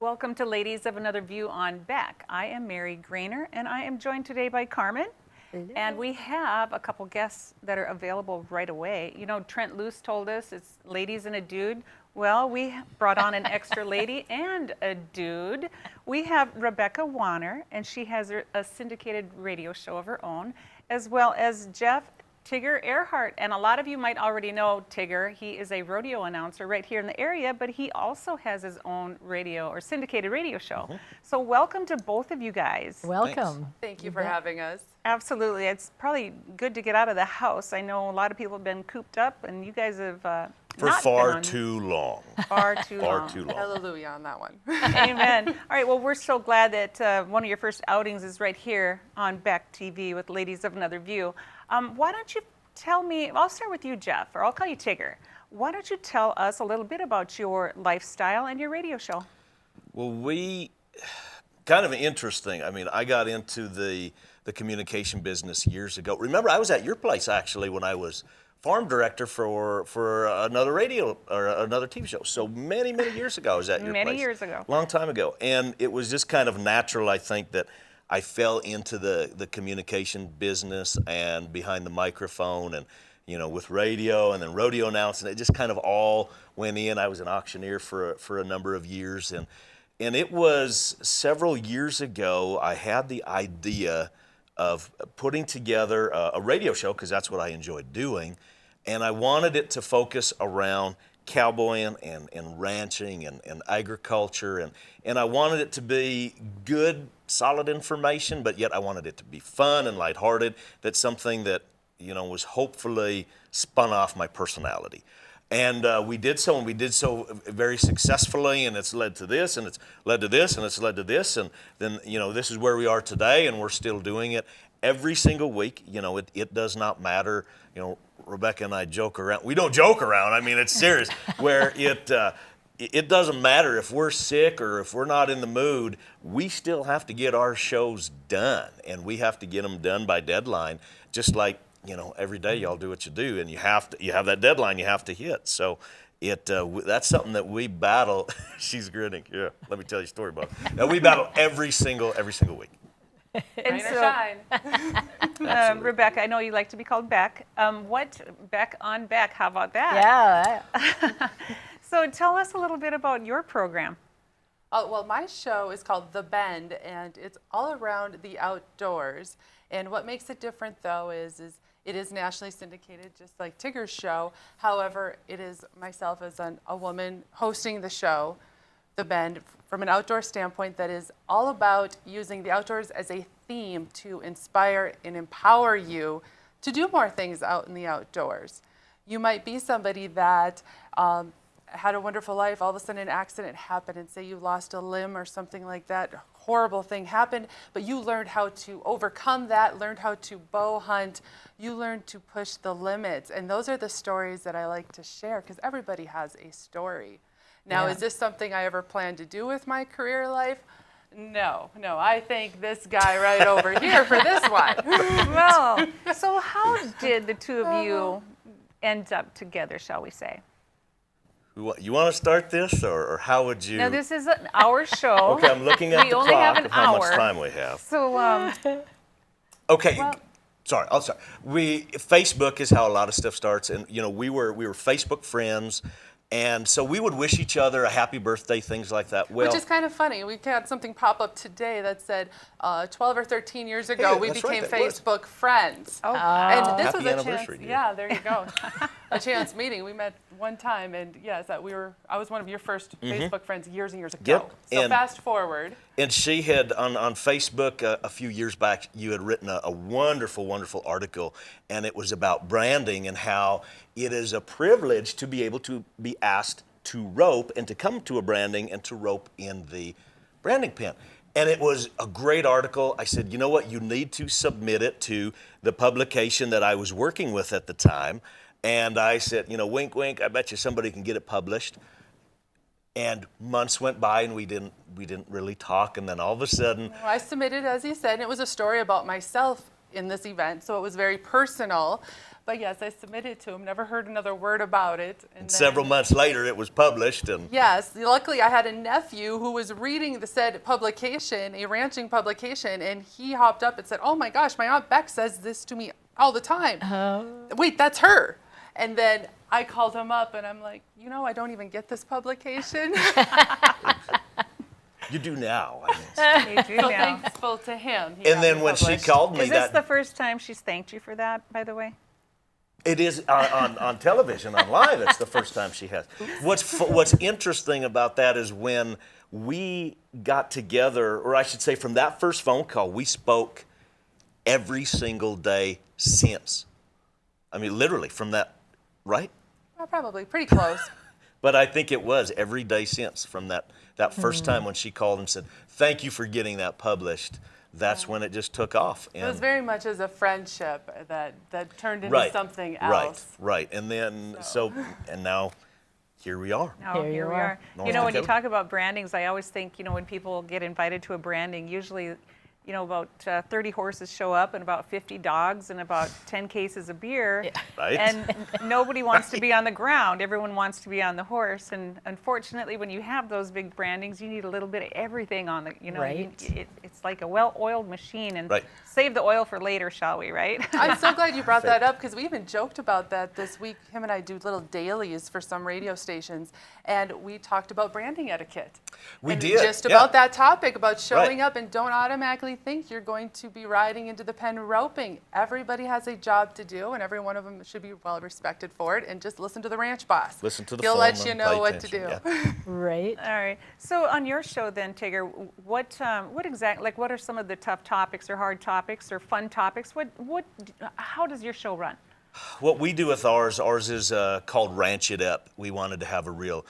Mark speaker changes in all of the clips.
Speaker 1: Welcome to Ladies of Another View on Beck. I am Mary Grainer, and I am joined today by Carmen.
Speaker 2: Hello.
Speaker 1: And we have a couple guests that are available right away. You know, Trent Luce told us it's ladies and a dude. Well, we brought on an extra lady and a dude. We have Rebecca Wanner, and she has a syndicated radio show of her own, as well as Jeff Tigger Erhardt. And a lot of you might already know Tigger. He is a rodeo announcer right here in the area, but he also has his own radio or syndicated radio show. So welcome to both of you guys.
Speaker 2: Welcome.
Speaker 3: Thank you for having us.
Speaker 1: Absolutely. It's probably good to get out of the house. I know a lot of people have been cooped up, and you guys have
Speaker 4: for
Speaker 1: not
Speaker 4: far
Speaker 1: been on
Speaker 4: too long.
Speaker 1: Far too
Speaker 4: Far
Speaker 1: long.
Speaker 4: too long.
Speaker 3: Hallelujah on that one.
Speaker 1: Amen. All right, well, we're so glad that one of your first outings is right here on Beck TV with Ladies of Another View. Why don't you tell me, I'll start with you, Jeff, or I'll call you Tigger. Why don't you tell us a little bit about your lifestyle and your radio show?
Speaker 4: Well, kind of interesting. I mean, I got into the communication business years ago. Remember, I was at your place, actually, when I was farm director for another radio or another TV show. So many, many years ago, I was at your place.
Speaker 1: Many years ago.
Speaker 4: Long time ago. And it was just kind of natural, I think, that I fell into the communication business and behind the microphone and, you know, with radio and then rodeo announcing. It just kind of all went in. I was an auctioneer for a number of years. And it was several years ago, I had the idea of putting together a radio show, because that's what I enjoyed doing. And I wanted it to focus around cowboying and ranching and agriculture. And I wanted it to be good, solid information, but yet I wanted it to be fun and lighthearted. That's something that, you know, was hopefully spun off my personality. And we did so, and we did so very successfully, and it's led to this, and it's led to this, and it's led to this, and then, you know, this is where we are today, and we're still doing it every single week. You know, it does not matter. You know, Rebecca and I joke around. We don't joke around. I mean, it's serious. Where it doesn't matter if we're sick or if we're not in the mood. We still have to get our shows done, and we have to get them done by deadline, just like, you know, every day y'all do what you do, and you have that deadline you have to hit. So that's something that we battle. She's grinning. Yeah, let me tell you a story about it. Now, we battle every single week.
Speaker 1: And
Speaker 3: Rain or shine.
Speaker 1: Rebecca, I know you like to be called Beck. What Beck on Beck? How about that?
Speaker 2: Yeah.
Speaker 1: So tell us a little bit about your program.
Speaker 3: Oh, well, my show is called The Bend, and it's all around the outdoors. And what makes it different, though, is it is nationally syndicated, just like Tigger's show. However, it is myself as a woman hosting the show, The Bend, from an outdoor standpoint that is all about using the outdoors as a theme to inspire and empower you to do more things out in the outdoors. You might be somebody that had a wonderful life, all of a sudden an accident happened, and say you lost a limb or something like that, horrible thing happened, but you learned how to overcome that, learned how to bow hunt, you learned to push the limits. And those are the stories that I like to share, because everybody has a story. Now, is this something I ever plan to do with my career life? No, I thank this guy right over here for this one.
Speaker 1: Well, so how did the two of you end up together, shall we say?
Speaker 4: You want to start this, or how would you?
Speaker 1: Now, this is our show.
Speaker 4: Okay, I'm looking at
Speaker 1: We
Speaker 4: the
Speaker 1: only have
Speaker 4: clock
Speaker 1: an
Speaker 4: of how much
Speaker 1: hour.
Speaker 4: time we have.
Speaker 1: So,
Speaker 4: Okay,
Speaker 1: well-
Speaker 4: sorry, I'll start. Facebook is how a lot of stuff starts, and you know, we were Facebook friends, and so we would wish each other a happy birthday, things like that. Well,
Speaker 3: Which is kind of funny. We had something pop up today that said 12 or 13 years ago,
Speaker 4: Yeah,
Speaker 3: we
Speaker 4: that's right,
Speaker 3: became
Speaker 4: that was.
Speaker 3: Facebook friends.
Speaker 1: oh,
Speaker 3: And this
Speaker 4: Happy
Speaker 3: was a
Speaker 4: anniversary,
Speaker 3: chance.
Speaker 4: dear.
Speaker 3: Yeah, there you go. A chance meeting. We met one time, and yes, I was one of your first Facebook friends years and years ago.
Speaker 4: Yep,
Speaker 3: So
Speaker 4: and-
Speaker 3: fast forward.
Speaker 4: And she had, on Facebook a few years back, you had written a wonderful, wonderful article, and it was about branding and how it is a privilege to be able to be asked to rope and to come to a branding and to rope in the branding pen. And it was a great article. I said, you know what, you need to submit it to the publication that I was working with at the time. And I said, you know, wink, wink, I bet you somebody can get it published. And months went by and we didn't really talk. And then all of a sudden,
Speaker 3: I submitted, as he said, and it was a story about myself in this event, so it was very personal. But yes, I submitted to him, never heard another word about it. And
Speaker 4: Several months later, it was published, and
Speaker 3: yes, luckily I had a nephew who was reading the said publication, a ranching publication, and he hopped up and said, "Oh my gosh, my Aunt Beck says this to me all the time." Wait, that's her. And then I called him up and I'm like, I don't even get this publication.
Speaker 4: you do now. I mean.
Speaker 1: You do
Speaker 3: So
Speaker 1: now.
Speaker 3: thankful to him. He
Speaker 4: And
Speaker 3: got
Speaker 4: then
Speaker 3: me
Speaker 4: when she
Speaker 3: published.
Speaker 4: called me,
Speaker 1: Is this the first time she's thanked you for that, by the way?
Speaker 4: It is on television, on live. It's the first time she has. What's interesting about that is when we got together, or I should say, from that first phone call, we spoke every single day since. I mean, literally from that, right?
Speaker 3: Well, probably pretty close.
Speaker 4: But I think it was every day since, from that first time when she called and said, "Thank you for getting that published." That's when it just took off.
Speaker 3: It was very much as a friendship that turned into something else.
Speaker 4: Right. And then, and now here we are.
Speaker 1: Oh, here we are.
Speaker 4: North
Speaker 1: When you
Speaker 4: Dakota.
Speaker 1: talk about brandings, I always think, when people get invited to a branding, usually, about 30 horses show up and about 50 dogs and about 10 cases of beer.
Speaker 2: Yeah.
Speaker 4: Right.
Speaker 1: And nobody wants to be on the ground. Everyone wants to be on the horse. And unfortunately, when you have those big brandings, you need a little bit of everything on the,
Speaker 2: Right.
Speaker 1: it's like a well-oiled machine. And
Speaker 4: Right.
Speaker 1: save the oil for later, shall we, right?
Speaker 3: I'm so glad you brought that up because we even joked about that this week. Him and I do little dailies for some radio stations, and we talked about branding etiquette.
Speaker 4: We
Speaker 3: And
Speaker 4: did,
Speaker 3: just
Speaker 4: yeah.
Speaker 3: about that topic, about showing
Speaker 4: Right.
Speaker 3: up, and don't automatically think you're going to be riding into the pen roping. Everybody has a job to do, and every one of them should be well respected for it. And just listen to the ranch boss.
Speaker 4: Listen to the
Speaker 3: He'll
Speaker 4: phone
Speaker 3: let you
Speaker 4: and
Speaker 3: know
Speaker 4: pay
Speaker 3: what to do.
Speaker 4: attention,
Speaker 2: Right.
Speaker 1: All right. So on your show then, Tigger, what exactly, what are some of the tough topics or hard topics or fun topics? How does your show run?
Speaker 4: What we do with ours is called Ranch It Up. We wanted to have a real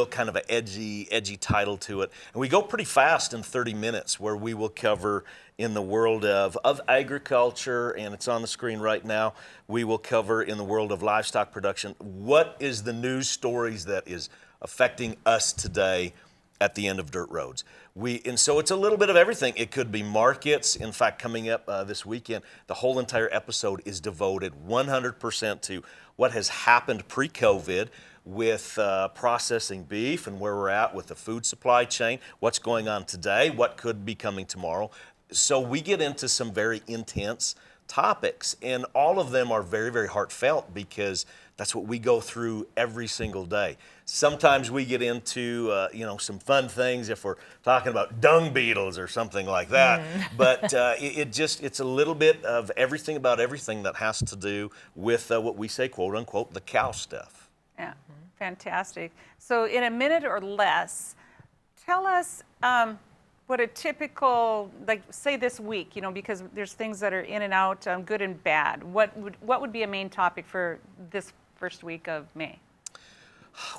Speaker 4: kind of an edgy title to it. And we go pretty fast in 30 minutes, where we will cover in the world of agriculture, and it's on the screen right now. We will cover in the world of livestock production. What is the news stories that is affecting us today at the end of dirt roads? And so it's a little bit of everything. It could be markets. In fact, coming up this weekend, the whole entire episode is devoted 100% to what has happened pre-COVID with processing beef and where we're at with the food supply chain, what's going on today, what could be coming tomorrow. So we get into some very intense topics, and all of them are very, very heartfelt because that's what we go through every single day. Sometimes we get into some fun things if we're talking about dung beetles or something like that. But it's a little bit of everything about everything that has to do with what we say, quote unquote, the cow stuff.
Speaker 1: Yeah, fantastic. So in a minute or less, tell us what a typical, like say this week, because there's things that are in and out, good and bad. What would be a main topic for this first week of May?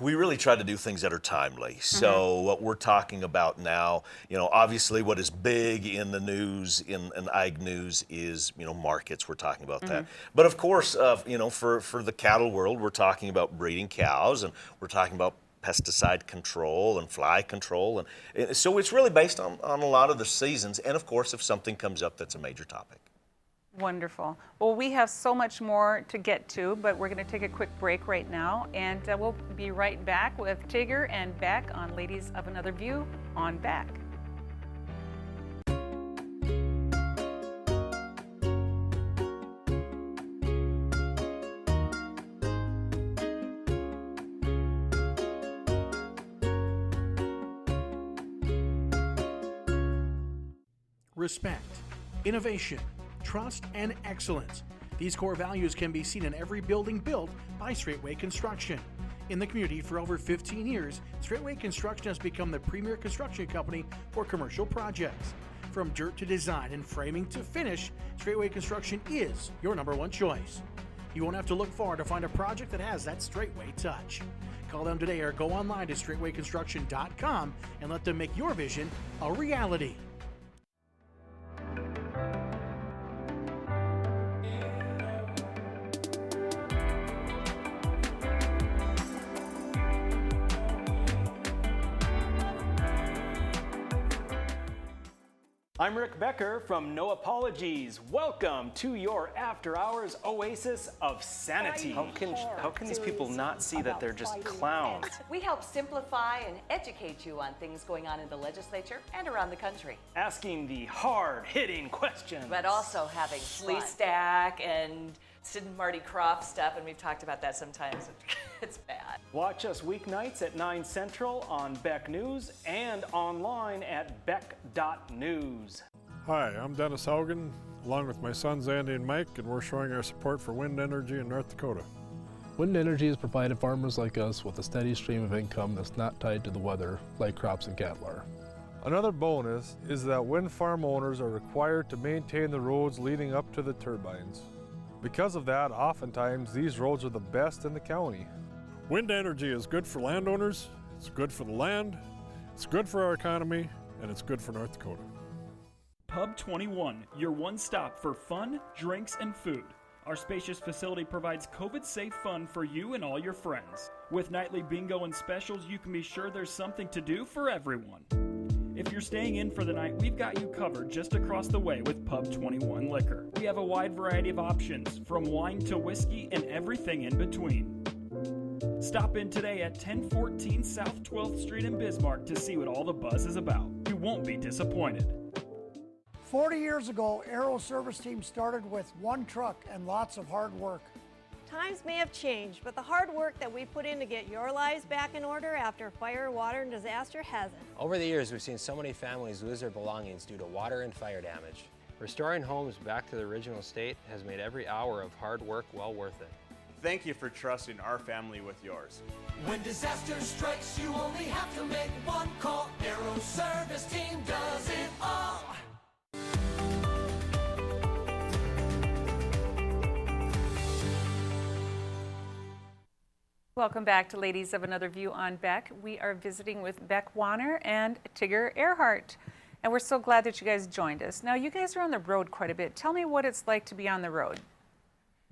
Speaker 4: We really try to do things that are timely. So what we're talking about now, obviously what is big in the news, in ag news is, markets. We're talking about that. But of course, for the cattle world, we're talking about breeding cows, and we're talking about pesticide control and fly control. And so it's really based on a lot of the seasons. And of course, if something comes up that's a major topic.
Speaker 1: Wonderful. Well, we have so much more to get to, but we're going to take a quick break right now, and we'll be right back with Tigger and Beck on Ladies of Another View on Back.
Speaker 5: Respect, innovation, trust, and excellence. These core values can be seen in every building built by Straightway Construction. In the community for over 15 years, Straightway Construction has become the premier construction company for commercial projects. From dirt to design and framing to finish, Straightway Construction is your #1 choice. You won't have to look far to find a project that has that Straightway touch. Call them today or go online to straightwayconstruction.com and let them make your vision a reality.
Speaker 2: I'm Rick Becker from No Apologies. Welcome to your after-hours oasis of sanity. How can these people not see that they're just clowns?
Speaker 6: We help simplify and educate you on things going on in the legislature and around the country.
Speaker 2: Asking the hard-hitting questions.
Speaker 6: But also having Lee Stack and Sid and Marty Croft stuff, and we've talked about that sometimes. It's bad.
Speaker 2: Watch us weeknights at 9 Central on Beck News and online at beck.news.
Speaker 7: Hi, I'm Dennis Haugen, along with my sons Andy and Mike, and we're showing our support for wind energy in North Dakota.
Speaker 8: Wind energy has provided farmers like us with a steady stream of income that's not tied to the weather like crops and cattle are.
Speaker 7: Another bonus is that wind farm owners are required to maintain the roads leading up to the turbines. Because of that, oftentimes these roads are the best in the county. Wind energy is good for landowners, it's good for the land, it's good for our economy, and it's good for North Dakota.
Speaker 9: Pub 21, your one stop for fun, drinks, and food. Our spacious facility provides COVID-safe fun for you and all your friends. With nightly bingo and specials, you can be sure there's something to do for everyone. If you're staying in for the night, we've got you covered just across the way with Pub 21 Liquor. We have a wide variety of options, from wine to whiskey and everything in between. Stop in today at 1014 South 12th Street in Bismarck to see what all the buzz is about. You won't be disappointed.
Speaker 10: 40 years ago, Aero Service Team started with one truck and lots of hard work.
Speaker 11: Times may have changed, but the hard work that we put in to get your lives back in order after fire, water, and disaster hasn't.
Speaker 12: Over the years, we've seen so many families lose their belongings due to water and fire damage. Restoring homes back to the original state has made every hour of hard work well worth it.
Speaker 13: Thank you for trusting our family with yours.
Speaker 14: When disaster strikes, you only have to make one call. Aero Service Team does it all.
Speaker 1: Welcome back to Ladies of Another View on Beck. We are visiting with Beck Wanner and Tigger Erhardt. And we're so glad that you guys joined us. Now, you guys are on the road quite a bit. Tell me what it's like to be on the road.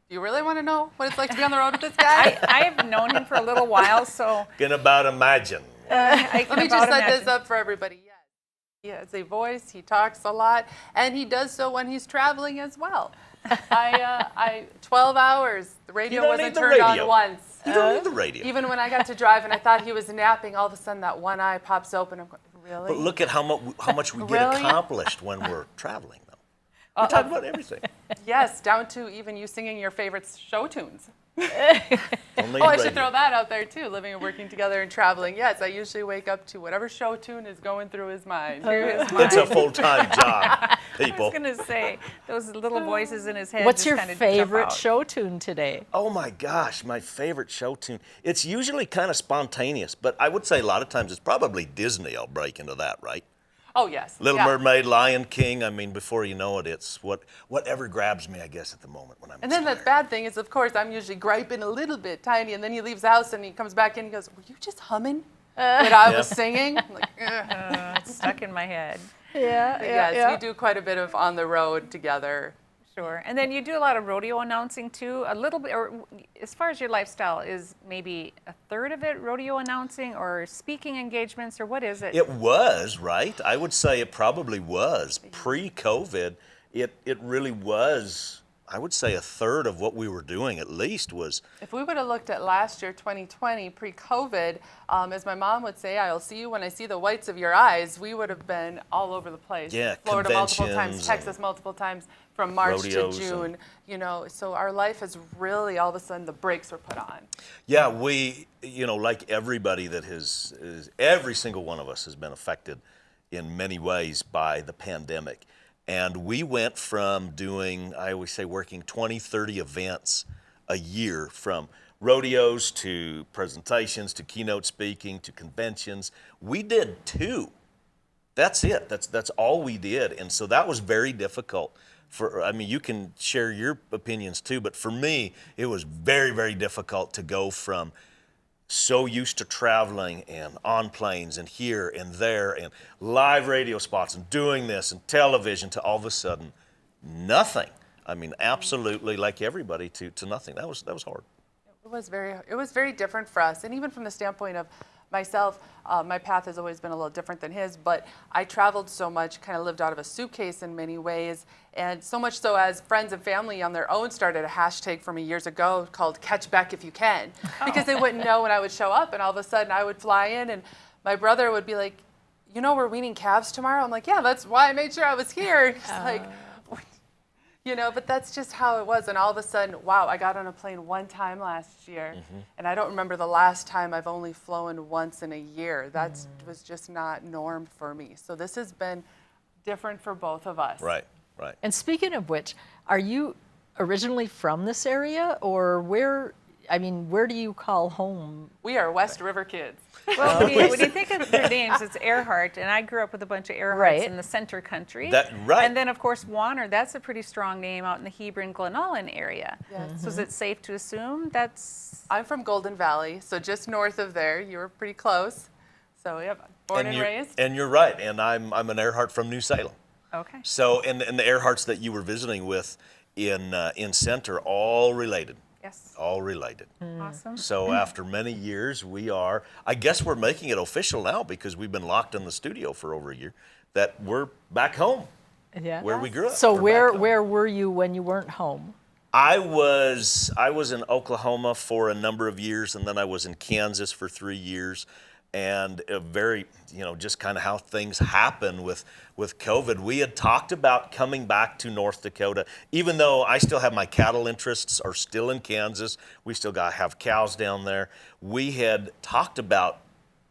Speaker 3: Do you really want to know what it's like to be on the road with this guy?
Speaker 1: I've known him for a little while, so...
Speaker 4: Can about imagine.
Speaker 3: Let me just set this up for everybody. Yes. He has a voice, he talks a lot, and he does so when he's traveling as well. 12 hours, the radio wasn't turned on once.
Speaker 4: You don't need the radio.
Speaker 3: Even when I got to drive and I thought he was napping, all of a sudden that one eye pops open. I'm going, really?
Speaker 4: But look at how much we get accomplished when we're traveling, though. We talk about everything.
Speaker 3: Yes, down to even you singing your favorite show tunes.
Speaker 4: Only
Speaker 3: I should throw that out there too, living and working together and traveling. Yes, I usually wake up to whatever show tune is going through his mind.
Speaker 4: It's a full-time job, people.
Speaker 1: I was going to say, those little voices in his head.
Speaker 6: What's your favorite show tune today?
Speaker 4: Oh my gosh, my favorite show tune. It's usually kind of spontaneous, but I would say a lot of times it's probably Disney. I'll break into that, right?
Speaker 3: Oh, yes.
Speaker 4: Little Mermaid, Lion King. I mean, before you know it, it's whatever grabs me, I guess, at the moment when I'm
Speaker 3: And then the bad thing is, of course, I'm usually griping a little bit, tiny, and then he leaves the house and he comes back in and he goes, were you just humming what I was singing? I'm like,
Speaker 1: it's stuck in my head.
Speaker 3: Yes, we do quite a bit of on the road together.
Speaker 1: Sure. And then you do a lot of rodeo announcing too, a little bit, or as far as your lifestyle, is maybe a third of it rodeo announcing or speaking engagements, or what is it?
Speaker 4: It was, right? I would say it probably was. Pre-COVID, it really was, I would say a third of what we were doing at least was.
Speaker 3: If we would have looked at last year, 2020, pre-COVID, as my mom would say, I'll see you when I see the whites of your eyes, we would have been all over the place.
Speaker 4: Yeah,
Speaker 3: Florida multiple times, Texas multiple times, from March to June. You know, so our life has really, all of a sudden, the brakes were put on.
Speaker 4: Yeah, we, you know, like everybody that every single one of us has been affected in many ways by the pandemic. And we went from doing, I always say, working 20, 30 events a year, from rodeos to presentations to keynote speaking to conventions. We did 2. That's it. That's all we did. And so that was very difficult. I mean, you can share your opinions too, but for me, it was very, very difficult to go from so used to traveling and on planes and here and there and live radio spots and doing this and television to all of a sudden nothing. I mean, absolutely, like everybody, to nothing. That was hard.
Speaker 3: It was very different for us, and even from the standpoint of myself, my path has always been a little different than his, but I traveled so much, kind of lived out of a suitcase in many ways, and so much so as friends and family on their own started a hashtag for me years ago called Catch Beck If You Can, because they wouldn't know when I would show up, and all of a sudden I would fly in, and my brother would be like, you know we're weaning calves tomorrow? I'm like, yeah, that's why I made sure I was here. He's like, you know, but that's just how it was. And all of a sudden, wow, I got on a plane one time last year, and I don't remember the last time. I've only flown once in a year. That was just not norm for me. So this has been different for both of us.
Speaker 4: Right, right.
Speaker 15: And speaking of which, are you originally from this area, or where? I mean, where do you call home?
Speaker 3: We are West River kids.
Speaker 1: Well, when you think of their names, it's Erhardt, and I grew up with a bunch of Erhardts in the center country. And then, of course, Wanner, that's a pretty strong name out in the Hebron, Glenallen area.
Speaker 3: Yes.
Speaker 1: So is it safe to assume that's...
Speaker 3: I'm from Golden Valley, so just north of there. You were pretty close. So, yep, born and raised.
Speaker 4: And you're right, and I'm an Erhardt from New Salem.
Speaker 1: Okay.
Speaker 4: So, and the Erhardts that you were visiting with in Center, all related.
Speaker 1: Yes.
Speaker 4: All related.
Speaker 1: Awesome.
Speaker 4: So after many years, I guess we're making it official now because we've been locked in the studio for over a year, that we're back home.
Speaker 15: Yeah.
Speaker 4: Where we grew up.
Speaker 15: So where were you when you weren't home?
Speaker 4: I was in Oklahoma for a number of years, and then I was in Kansas for 3 years. And a very, just kind of how things happen with COVID. We had talked about coming back to North Dakota, even though I still have my cattle interests are still in Kansas. We still have cows down there. We had talked about,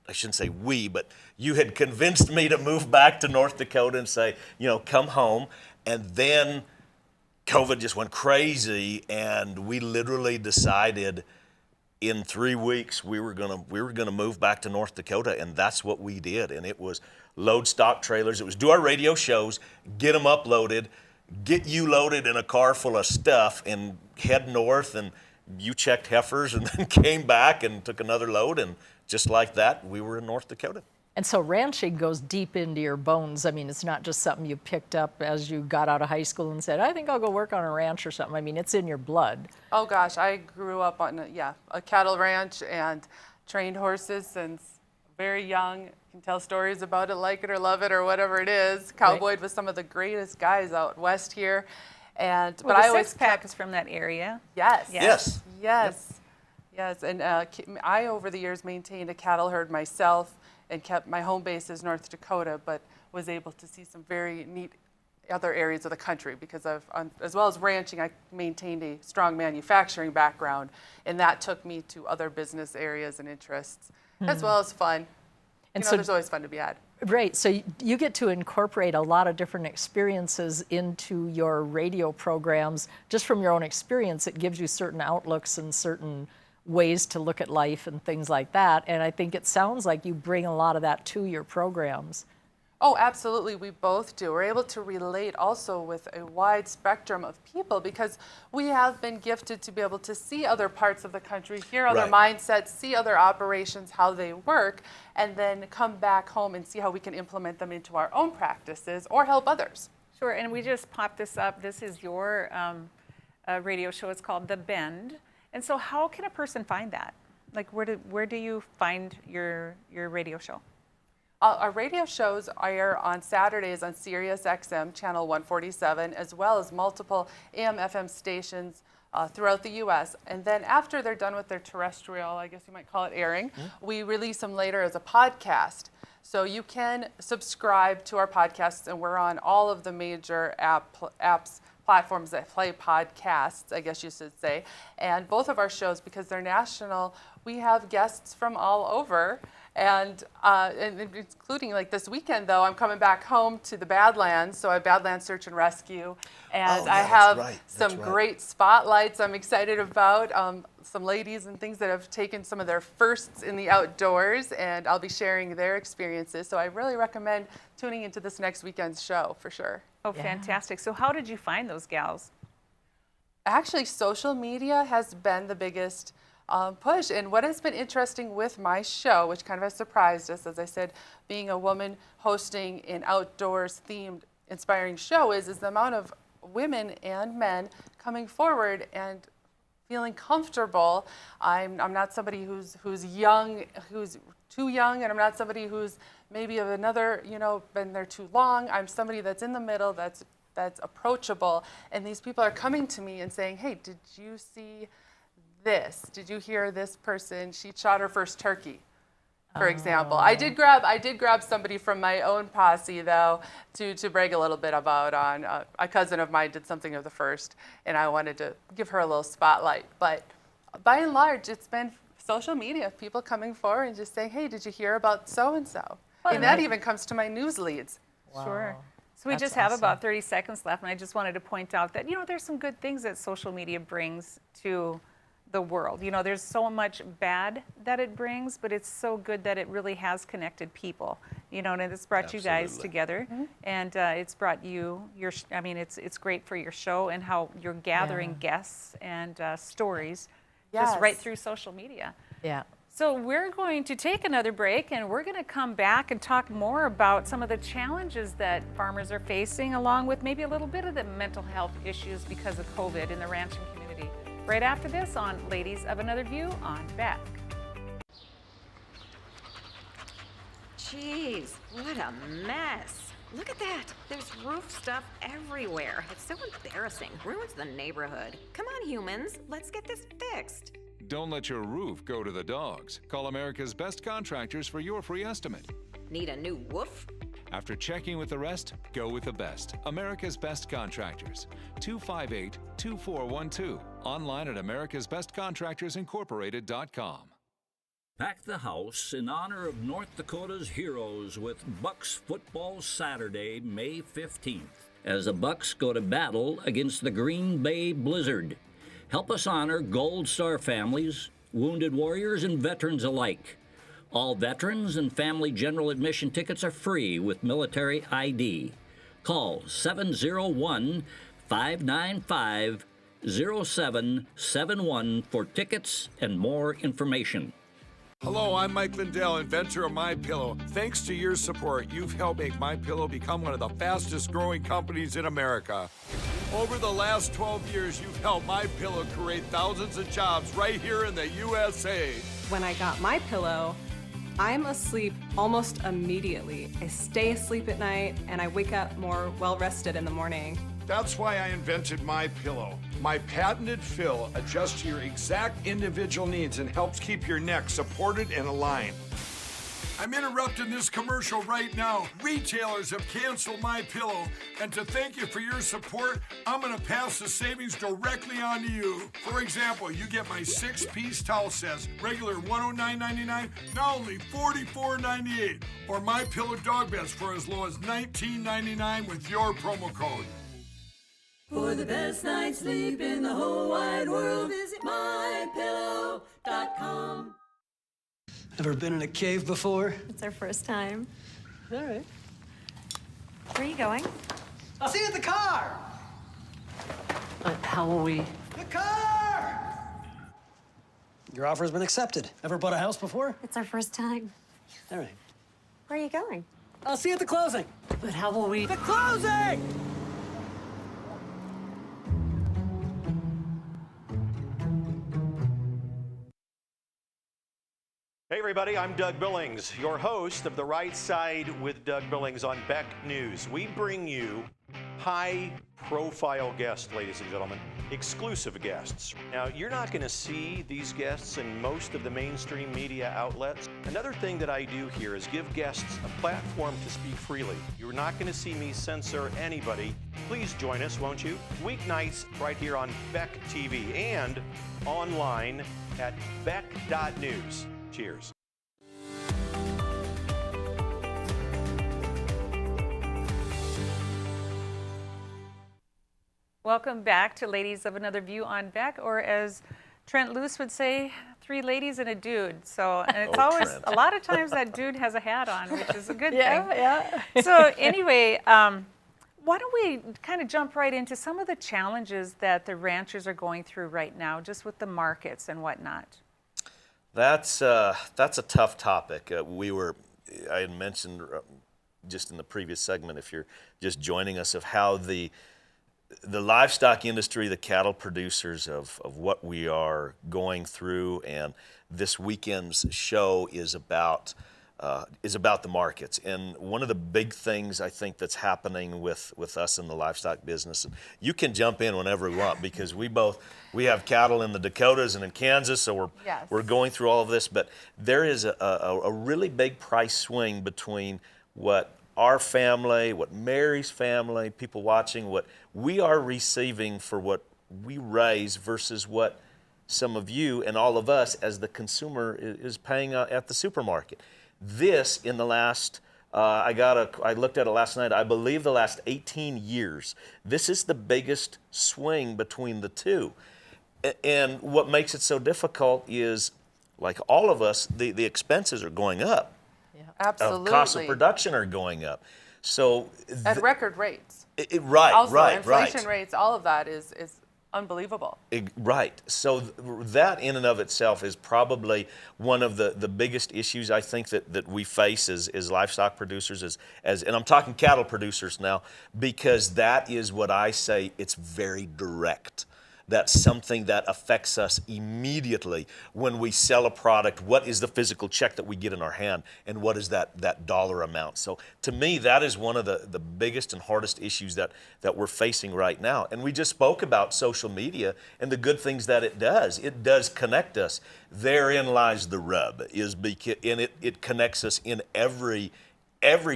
Speaker 4: I shouldn't say we, but you had convinced me to move back to North Dakota and say, come home. And then COVID just went crazy, and we literally decided in 3 weeks we were gonna move back to North Dakota, and that's what we did. And it was load stock trailers. It was do our radio shows, get them uploaded, get you loaded in a car full of stuff, and head north. And you checked heifers, and then came back and took another load, and just like that, we were in North Dakota.
Speaker 15: And so ranching goes deep into your bones. I mean, it's not just something you picked up as you got out of high school and said, I think I'll go work on a ranch or something. I mean, it's in your blood.
Speaker 3: Oh gosh, I grew up on a cattle ranch and trained horses since very young. Can tell stories about it, like it or love it or whatever it is. Cowboyed with some of the greatest guys out west here. And
Speaker 1: well,
Speaker 3: but
Speaker 1: the
Speaker 3: I always
Speaker 1: six-pack is from that area.
Speaker 3: Yes.
Speaker 4: Yes.
Speaker 3: Yes. Yes. And I over the years maintained a cattle herd myself, and kept my home base is North Dakota, but was able to see some very neat other areas of the country because as well as ranching, I maintained a strong manufacturing background, and that took me to other business areas and interests, as well as fun. And so there's always fun to be had.
Speaker 15: Right, so you get to incorporate a lot of different experiences into your radio programs. Just from your own experience, it gives you certain outlooks and certain ways to look at life and things like that. And I think it sounds like you bring a lot of that to your programs.
Speaker 3: Oh, absolutely. We both do. We're able to relate also with a wide spectrum of people because we have been gifted to be able to see other parts of the country, hear other mindsets, see other operations, how they work, and then come back home and see how we can implement them into our own practices or help others.
Speaker 1: Sure, and we just popped this up. This is your radio show. It's called The Bend. And so how can a person find that? Like where do you find your radio show?
Speaker 3: Our radio shows air on Saturdays on Sirius XM, channel 147, as well as multiple AM/FM stations throughout the U.S. And then after they're done with their terrestrial, I guess you might call it airing, we release them later as a podcast. So you can subscribe to our podcasts, and we're on all of the major apps, platforms that play podcasts, I guess you should say. And both of our shows, because they're national, we have guests from all over. And including like this weekend, though, I'm coming back home to the Badlands, so I have Badlands Search and Rescue, and I have some great spotlights I'm excited about, some ladies and things that have taken some of their firsts in the outdoors, and I'll be sharing their experiences. So I really recommend tuning into this next weekend's show for sure.
Speaker 1: Oh, fantastic. So how did you find those gals?
Speaker 3: Actually, social media has been the biggest push. And what has been interesting with my show, which kind of has surprised us, as I said, being a woman hosting an outdoors themed inspiring show is the amount of women and men coming forward and feeling comfortable. I'm not somebody who's young, who's too young, and I'm not somebody who's maybe of another, been there too long. I'm somebody that's in the middle, that's approachable. And these people are coming to me and saying, hey, did you see this? Did you hear this person? She shot her first turkey, for example. I did grab somebody from my own posse, though, to brag a little bit about on a cousin of mine did something of the first, and I wanted to give her a little spotlight. But by and large, it's been social media, people coming forward and just saying, hey, did you hear about so-and-so? And that even comes to my news leads.
Speaker 1: Wow. Sure. So we just have about 30 seconds left, and I just wanted to point out that, there's some good things that social media brings to the world. There's so much bad that it brings, but it's so good that it really has connected people, and it's brought you guys together, and it's brought it's great for your show and how you're gathering guests and stories just right through social media.
Speaker 15: Yeah.
Speaker 1: So we're going to take another break, and we're going to come back and talk more about some of the challenges that farmers are facing, along with maybe a little bit of the mental health issues because of COVID in the ranching community. Right after this on Ladies of Another View on Beck.
Speaker 16: Jeez, what a mess. Look at that. There's roof stuff everywhere. It's so embarrassing. Ruins the neighborhood. Come on, humans. Let's get this fixed.
Speaker 17: Don't let your roof go to the dogs. Call America's Best Contractors for your free estimate.
Speaker 16: Need a new woof?
Speaker 17: After checking with the rest, go with the best. America's Best Contractors. 258-2412. Online at americasbestcontractorsincorporated.com.
Speaker 18: Pack the house in honor of North Dakota's heroes with Bucks Football Saturday, May 15th, as the Bucks go to battle against the Green Bay Blizzard. Help us honor Gold Star families, wounded warriors, and veterans alike. All veterans and family general admission tickets are free with military ID. Call 701-595-0771 for tickets and more information.
Speaker 19: Hello, I'm Mike Lindell, inventor of MyPillow. Thanks to your support, you've helped make MyPillow become one of the fastest growing companies in America. Over the last 12 years, you've helped MyPillow create thousands of jobs right here in the USA.
Speaker 20: When I got MyPillow, I'm asleep almost immediately. I stay asleep at night and I wake up more well-rested in the morning.
Speaker 19: That's why I invented MyPillow. My patented fill adjusts to your exact individual needs and helps keep your neck supported and aligned. I'm interrupting this commercial right now. Retailers have canceled MyPillow, and to thank you for your support, I'm gonna pass the savings directly on to you. For example, you get my 6-piece towel sets, regular $109.99, now only $44.98, or MyPillow dog beds for as low as $19.99 with your promo code.
Speaker 14: For the best night's sleep in the whole wide world, visit mypillow.com.
Speaker 21: Ever been in a cave before?
Speaker 22: It's our first time.
Speaker 21: All right.
Speaker 22: Where are you going?
Speaker 21: I'll see you at the car!
Speaker 15: How will we?
Speaker 21: The car! Your offer's been accepted. Ever bought a house before?
Speaker 22: It's our first time.
Speaker 21: All right.
Speaker 22: Where are you going?
Speaker 21: I'll see you at the closing.
Speaker 15: But how will we?
Speaker 21: The closing!
Speaker 23: Hey everybody, I'm Doug Billings, your host of The Right Side with Doug Billings on Beck News. We bring you high-profile guests, ladies and gentlemen, exclusive guests. Now, you're not going to see these guests in most of the mainstream media outlets. Another thing that I do here is give guests a platform to speak freely. You're not going to see me censor anybody. Please join us, won't you? Weeknights right here on Beck TV and online at beck.news. Cheers.
Speaker 1: Welcome back to Ladies of Another View on Beck, or as Trent Luce would say, 3 ladies and a dude. So, and it's always,
Speaker 4: Trent.
Speaker 1: a lot of times that dude has a hat on, which is a good thing.
Speaker 15: Yeah.
Speaker 1: So anyway, why don't we kind of jump right into some of the challenges that the ranchers are going through right now, just with the markets and whatnot?
Speaker 4: That's a tough topic. I had mentioned just in the previous segment, if you're just joining us, of how the the livestock industry, the cattle producers of what we are going through, and this weekend's show is about the markets. And one of the big things I think that's happening with us in the livestock business, and you can jump in whenever we want because we have cattle in the Dakotas and in Kansas, so we're going through all of this, but there is a really big price swing between what our family, what Mary's family, people watching, what we are receiving for what we raise versus what some of you and all of us as the consumer is paying at the supermarket. This in the last, I looked at it last night, I believe the last 18 years, this is the biggest swing between the two. And what makes it so difficult is, like all of us, the expenses are going up.
Speaker 3: Absolutely.
Speaker 4: Costs of production are going up. So
Speaker 3: at record rates.
Speaker 4: Right,
Speaker 3: also,
Speaker 4: right,
Speaker 3: inflation rates, all of that is unbelievable.
Speaker 4: Right. So that in and of itself is probably one of the biggest issues I think that we face as livestock producers, and I'm talking cattle producers now, because that is what I say, it's very direct. That's something that affects us immediately when we sell a product. What is the physical check that we get in our hand, and what is that dollar amount? So to me, that is one of the biggest and hardest issues that we're facing right now. And we just spoke about social media and the good things that it does. It does connect us. Therein lies the rub, and it connects us in every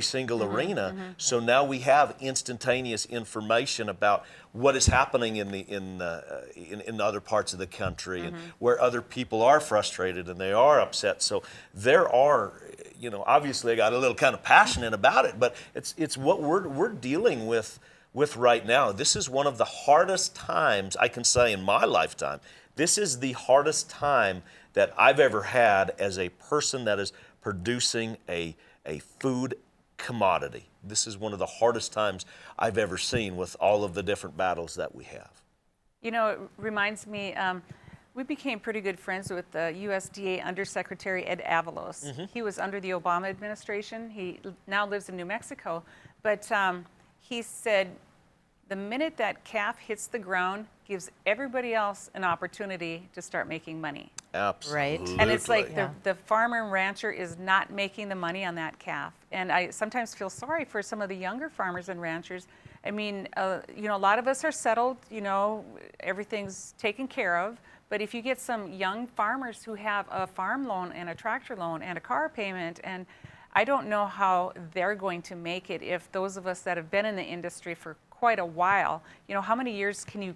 Speaker 4: single arena. So now we have instantaneous information about what is happening in other parts of the country and where other people are frustrated and they are upset. So there are, obviously I got a little kind of passionate about it, but it's what we're dealing with right now. This is one of the hardest times I can say in my lifetime. This is the hardest time that I've ever had as a person that is producing a food commodity. This is one of the hardest times I've ever seen with all of the different battles that we have.
Speaker 1: It reminds me, we became pretty good friends with the USDA Undersecretary Ed Avalos. He was under the Obama administration. He now lives in New Mexico. But he said the minute that calf hits the ground, gives everybody else an opportunity to start making money.
Speaker 4: Absolutely.
Speaker 1: And it's like the farmer and rancher is not making the money on that calf. And I sometimes feel sorry for some of the younger farmers and ranchers. I mean, a lot of us are settled, everything's taken care of. But if you get some young farmers who have a farm loan and a tractor loan and a car payment, and I don't know how they're going to make it if those of us that have been in the industry for quite a while, how many years can you,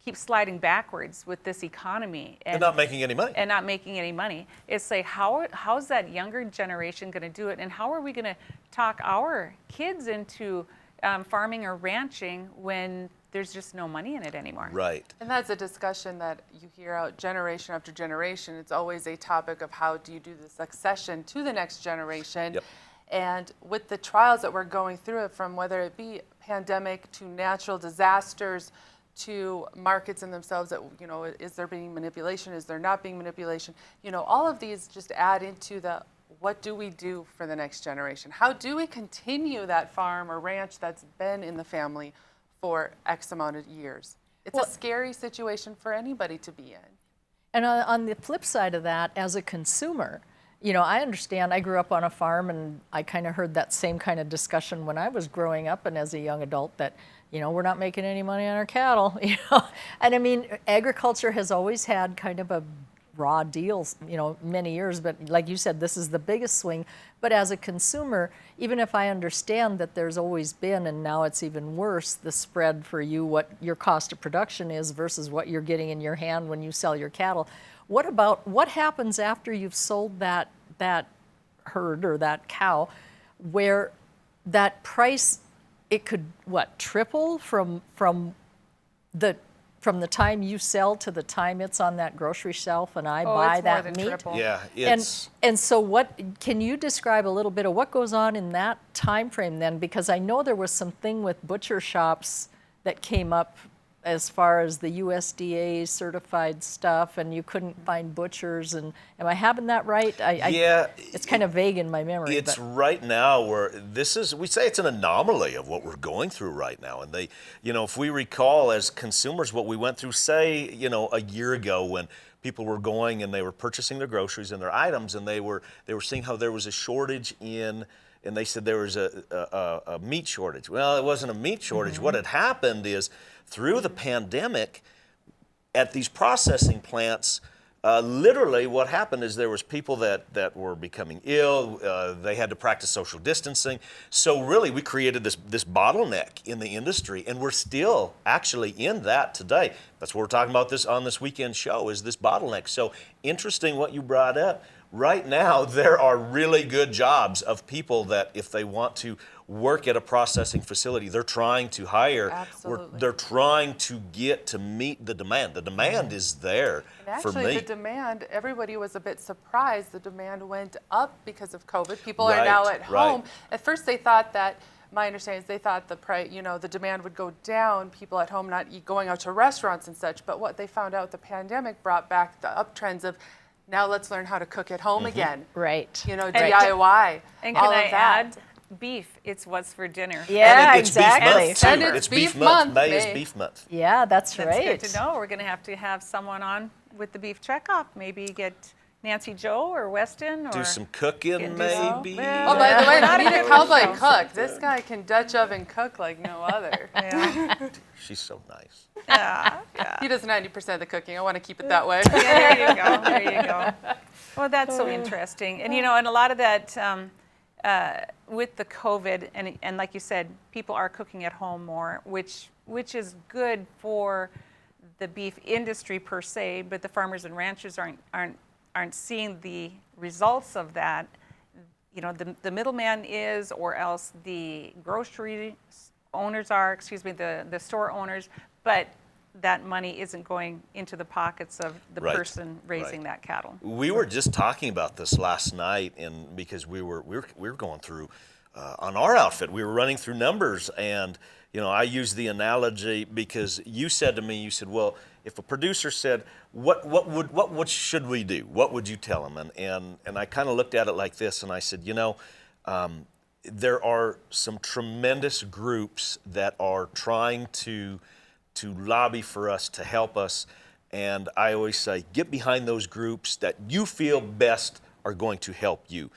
Speaker 1: keep sliding backwards with this economy
Speaker 4: and not making any money.
Speaker 1: And not making any money. It's like, how's that younger generation going to do it, and how are we going to talk our kids into farming or ranching when there's just no money in it anymore?
Speaker 4: Right.
Speaker 3: And that's a discussion that you hear out generation after generation. It's always a topic of how do you do the succession to the next generation.
Speaker 4: Yep.
Speaker 3: And with the trials that we're going through it, from whether it be pandemic to natural disasters to markets in themselves, that, is there being manipulation, is there not being manipulation? All of these just add into the, what do we do for the next generation? How do we continue that farm or ranch that's been in the family for X amount of years? It's a scary situation for anybody to be in.
Speaker 15: And on the flip side of that, as a consumer, I understand. I grew up on a farm, and I kind of heard that same kind of discussion when I was growing up and as a young adult that, we're not making any money on our cattle, And I mean, agriculture has always had kind of a raw deal, many years, but like you said, this is the biggest swing. But as a consumer, even if I understand that there's always been, and now it's even worse, the spread for you, what your cost of production is versus what you're getting in your hand when you sell your cattle. What happens after you've sold that herd or that cow, where that price, it could triple from the time you sell to the time it's on that grocery shelf and I buy that meat?
Speaker 1: Triple.
Speaker 4: Yeah,
Speaker 15: and so can you describe a little bit of what goes on in that time frame then? Because I know there was something with butcher shops that came up as far as the USDA certified stuff, and you couldn't find butchers. And am I having that right?
Speaker 4: Yeah.
Speaker 15: It's kind of vague in my memory.
Speaker 4: It's
Speaker 15: but.
Speaker 4: right now where we say it's an anomaly of what we're going through right now. And if we recall as consumers what we went through, say, a year ago when people were going and they were purchasing their groceries and their items, and they were seeing how there was a shortage and they said there was a meat shortage. Well, it wasn't a meat shortage. What had happened is through the pandemic at these processing plants, literally what happened is there was people that were becoming ill. They had to practice social distancing. So really we created this bottleneck in the industry, and we're still actually in that today. That's what we're talking about on this weekend show, is this bottleneck. So interesting what you brought up. Right now, there are really good jobs of people that if they want to work at a processing facility, they're trying to hire.
Speaker 3: Absolutely.
Speaker 4: They're trying to get to meet the demand. The demand is there for
Speaker 3: Actually,
Speaker 4: me.
Speaker 3: the demand, everybody was a bit surprised. The demand went up because of COVID. People are now at home. At first, they thought that, my understanding is they thought the demand would go down, people at home not going out to restaurants and such. But what they found out, the pandemic brought back the uptrends of, now let's learn how to cook at home again.
Speaker 15: Right.
Speaker 3: DIY.
Speaker 1: And
Speaker 3: all
Speaker 1: can I
Speaker 3: of that.
Speaker 1: add, beef, it's what's for dinner.
Speaker 15: Yeah,
Speaker 4: and it's
Speaker 15: exactly.
Speaker 4: Beef month, too.
Speaker 3: And it's
Speaker 4: beef
Speaker 3: beef
Speaker 4: month.
Speaker 3: month.
Speaker 4: May is beef month.
Speaker 15: Yeah, that's right.
Speaker 1: That's good to know. We're going to have someone on with the beef checkoff. Maybe get Nancy Joe or Weston, or
Speaker 4: Do some cooking, maybe.
Speaker 3: Oh, by the way, we need a cowboy cook. This guy can Dutch oven cook like no other.
Speaker 4: She's so nice.
Speaker 1: Yeah.
Speaker 3: He does 90% of the cooking. I want to keep it that way.
Speaker 1: Yeah, there you go. There you go. Well, that's so interesting. And, and a lot of that with the COVID, and like you said, people are cooking at home more, which is good for the beef industry per se, but the farmers and ranchers aren't seeing the results of that. The middleman is, or else the grocery owners are, the store owners, but that money isn't going into the pockets of the person raising that cattle.
Speaker 4: We were just talking about this last night, and because we were going through on our outfit, we were running through numbers, and I use the analogy because you said to me, well, if a producer said, what should we do? What would you tell them? And I kind of looked at it like this, and I said, there are some tremendous groups that are trying to lobby for us, to help us, and I always say, get behind those groups that you feel best are going to help you.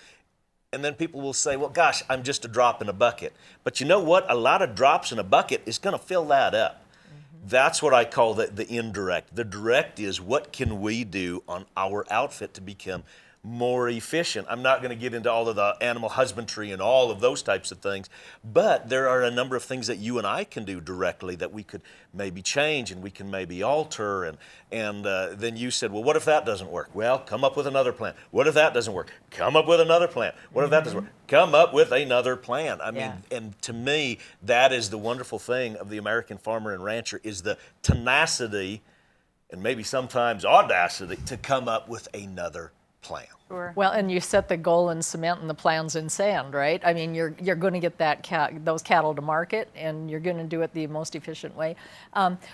Speaker 4: And then people will say, well, gosh, I'm just a drop in a bucket. But you know what? A lot of drops in a bucket is going to fill that up. That's what I call the indirect. The direct is, what can we do on our outfit to become more efficient? I'm not going to get into all of the animal husbandry and all of those types of things, but there are a number of things that you and I can do directly that we could maybe change and we can maybe alter. And then you said, well, what if that doesn't work? Well, come up with another plan. What if that doesn't work? Come up with another plan. What if that doesn't work? Come up with another plan. I mean, and to me, that is the wonderful thing of the American farmer and rancher, is the tenacity and maybe sometimes audacity to come up with another plan.
Speaker 1: Sure.
Speaker 15: Well, and you set the goal in cement and the plans in sand, right? I mean, you're going to get those cattle to market, and you're going to do it the most efficient way.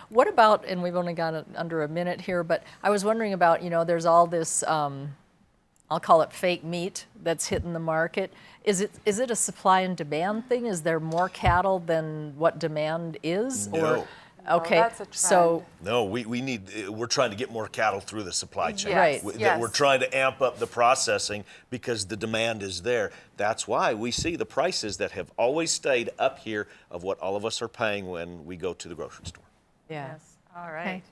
Speaker 15: What about, and we've only got under a minute here, but I was wondering about, there's all this, I'll call it fake meat that's hitting the market. Is it a supply and demand thing? Is there more cattle than what demand is?
Speaker 4: No.
Speaker 15: Okay,
Speaker 3: that's a trend.
Speaker 15: so
Speaker 4: no, we're trying to get more cattle through the supply chain.
Speaker 15: Right.
Speaker 4: We're trying to amp up the processing because the demand is there. That's why we see the prices that have always stayed up here of what all of us are paying when we go to the grocery store.
Speaker 15: Yes.
Speaker 1: All right. Okay.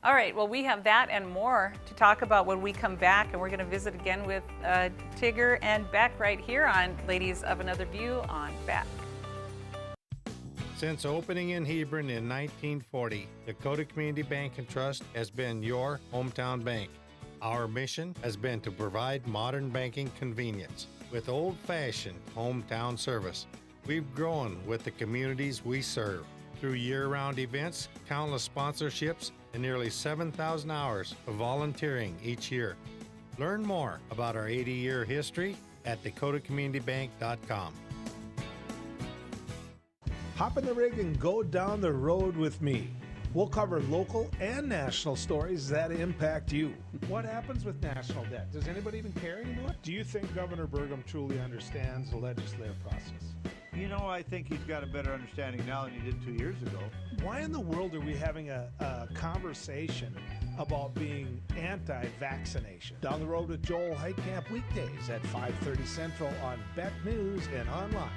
Speaker 1: All right, well, we have that and more to talk about when we come back, and we're going to visit again with Tigger and Beck right here on Ladies of Another View on Beck.
Speaker 2: Since opening in Hebron in 1940, Dakota Community Bank and Trust has been your hometown bank. Our mission has been to provide modern banking convenience with old-fashioned hometown service. We've grown with the communities we serve through year-round events, countless sponsorships, and nearly 7,000 hours of volunteering each year. Learn more about our 80-year history at dakotacommunitybank.com.
Speaker 5: Hop in the rig and go down the road with me. We'll cover local and national stories that impact you. What happens with national debt? Does anybody even care anymore? Do you think Governor Burgum truly understands the legislative process?
Speaker 7: You know, I think he's got a better understanding now than he did 2 years ago.
Speaker 5: Why in the world are we having a conversation about being anti-vaccination? Down the road with Joel Heitkamp weekdays at 5:30 Central on Beck News and online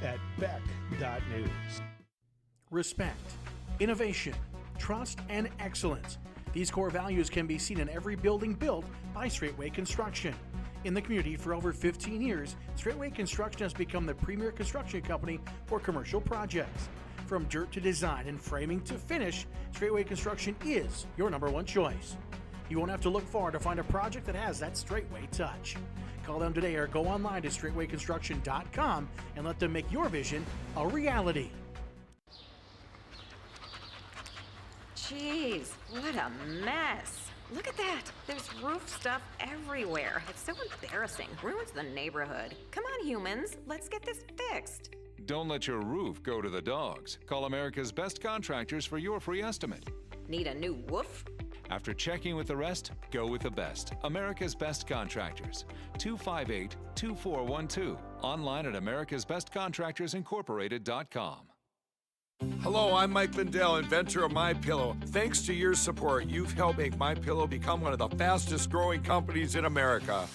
Speaker 5: at beck.news.
Speaker 8: Respect, innovation, trust, and excellence. These core values can be seen in every building built by Straightway Construction. In the community for over 15 years, Straightway Construction has become the premier construction company for commercial projects. From dirt to design and framing to finish, Straightway Construction is your #1 choice. You won't have to look far to find a project that has that Straightway touch. Call them today or go online to straightwayconstruction.com and let them make your vision a reality.
Speaker 16: Jeez, what a mess. Look at that. There's roof stuff everywhere. It's so embarrassing. Ruins the neighborhood. Come on, humans. Let's get this fixed.
Speaker 17: Don't let your roof go to the dogs. Call America's Best Contractors for your free estimate.
Speaker 16: Need a new woof?
Speaker 17: After checking with the rest, go with the best. America's Best Contractors. 258-2412. Online at americasbestcontractorsincorporated.com.
Speaker 19: Hello, I'm Mike Lindell, inventor of MyPillow. Thanks to your support, you've helped make MyPillow become one of the fastest growing companies in America.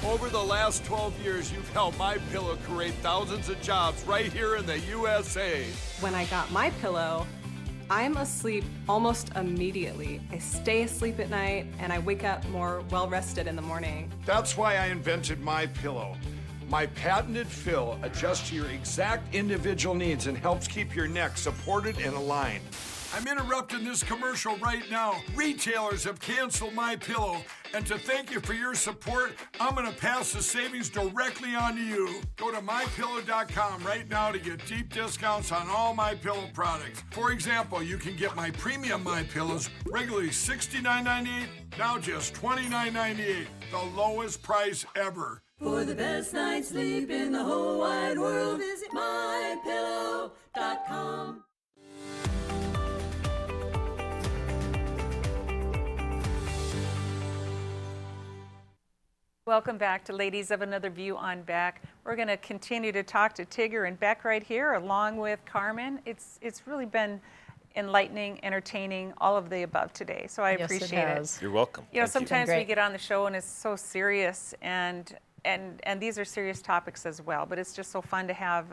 Speaker 19: Over the last 12 years, you've helped MyPillow create thousands of jobs right here in the USA.
Speaker 20: When I got my pillow, I'm asleep almost immediately. I stay asleep at night and I wake up more well-rested in the morning.
Speaker 19: That's why I invented MyPillow. My patented fill adjusts to your exact individual needs and helps keep your neck supported and aligned. I'm interrupting this commercial right now. Retailers have canceled MyPillow, and to thank you for your support, I'm gonna pass the savings directly on to you. Go to MyPillow.com right now to get deep discounts on all MyPillow products. For example, you can get my premium MyPillows regularly $69.98, now just $29.98, the lowest price ever.
Speaker 14: For the best night's sleep in the whole wide world, visit mypillow.com.
Speaker 1: Welcome back to Ladies of Another View on Beck. We're going to continue to talk to Tigger and Beck right here, along with Carmen. It's really been enlightening, entertaining, all of the above today. So I appreciate it.
Speaker 4: You're welcome.
Speaker 1: You know,
Speaker 4: Thank you.
Speaker 1: sometimes we get on the show and it's so serious, and these are serious topics as well, but it's just so fun to have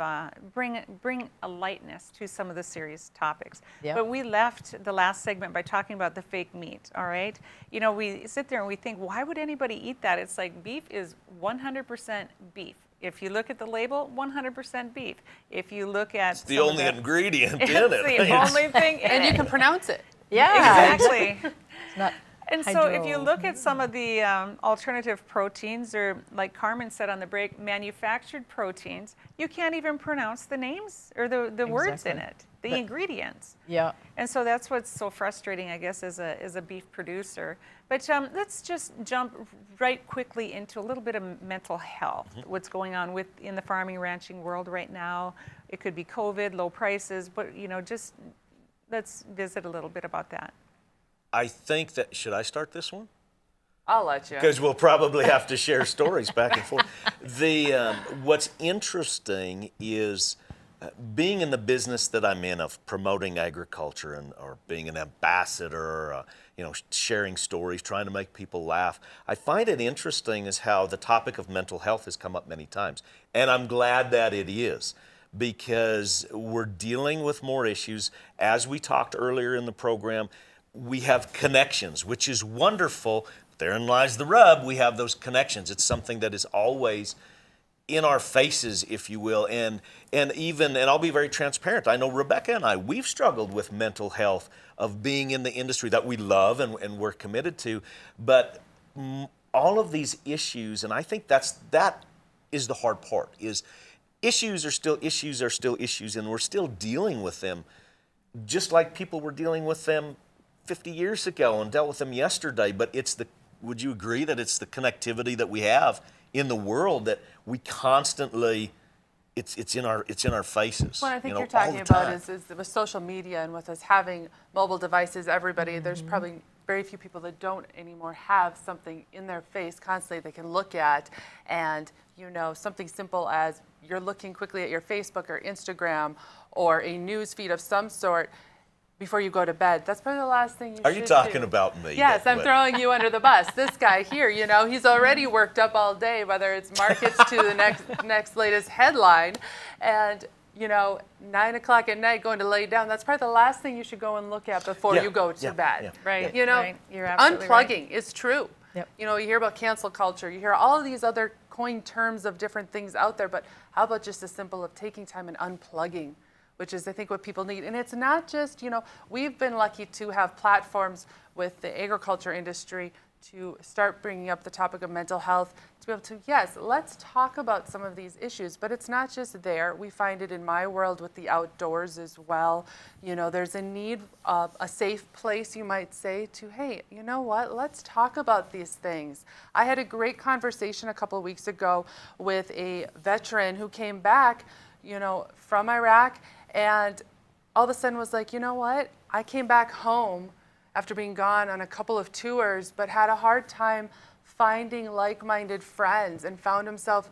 Speaker 1: bring a lightness to some of the serious topics.
Speaker 15: Yep.
Speaker 1: But we left the last segment by talking about the fake meat, all right? You know, we sit there and we think, why would anybody eat that? It's like beef is 100% beef. If you look at the label, 100% beef. If you look at
Speaker 4: it's the only ingredient in it.
Speaker 1: It's the only thing in
Speaker 3: And
Speaker 1: it.
Speaker 3: you can pronounce it.
Speaker 1: Yeah, exactly.
Speaker 15: It's not
Speaker 1: And so if you look at some of the alternative proteins, or like Carmen said on the break, manufactured proteins, you can't even pronounce the names or the words in it, the ingredients.
Speaker 15: Yeah.
Speaker 1: And so that's what's so frustrating, I guess, as a beef producer. But let's just jump right quickly into a little bit of mental health, what's going on in the farming ranching world right now. It could be COVID, low prices, but you know, just let's visit a little bit about that.
Speaker 4: I think that, should I start this one?
Speaker 3: I'll let you.
Speaker 4: Because we'll probably have to share stories back and forth. What's interesting is being in the business that I'm in of promoting agriculture or being an ambassador, you know, sharing stories, trying to make people laugh. I find it interesting is how the topic of mental health has come up many times. And I'm glad that it is, because we're dealing with more issues. As we talked earlier in the program, we have connections, which is wonderful. Therein lies the rub. We have those connections. It's something that is always in our faces, if you will. And I'll be very transparent. I know Rebecca and I, we've struggled with mental health of being in the industry that we love and we're committed to. But all of these issues, and I think that is the hard part, is issues are still issues, and we're still dealing with them just like people were dealing with them 50 years ago and dealt with them yesterday. But would you agree that it's the connectivity that we have in the world that we constantly it's in our faces.
Speaker 3: What I think
Speaker 4: you know,
Speaker 3: you're talking
Speaker 4: all the
Speaker 3: about
Speaker 4: time.
Speaker 3: is with social media and with us having mobile devices, everybody, there's probably very few people that don't anymore have something in their face constantly they can look at. And, you know, something simple as you're looking quickly at your Facebook or Instagram or a news feed of some sort before you go to bed. That's probably the last thing you should do.
Speaker 4: Are you talking about me?
Speaker 3: Yes, I'm throwing you under the bus. This guy here, you know, he's already worked up all day, whether it's markets to the next latest headline. And, you know, 9 o'clock at night going to lay down, that's probably the last thing you should go and look at before you go to bed.
Speaker 1: Right.
Speaker 3: You know,
Speaker 1: Right. You're absolutely
Speaker 3: unplugging
Speaker 1: right.
Speaker 3: is true.
Speaker 15: Yep.
Speaker 3: You know, you hear about cancel culture, you hear all of these other coined terms of different things out there, but how about just as simple of taking time and unplugging, which is, I think, what people need. And it's not just, you know, we've been lucky to have platforms with the agriculture industry to start bringing up the topic of mental health, to be able to, yes, let's talk about some of these issues, but it's not just there. We find it in my world with the outdoors as well. You know, there's a need of a safe place, you might say, to, hey, you know what, let's talk about these things. I had a great conversation a couple of weeks ago with a veteran who came back, you know, from Iraq, and all of a sudden was like, you know what, I came back home after being gone on a couple of tours, but had a hard time finding like-minded friends and found himself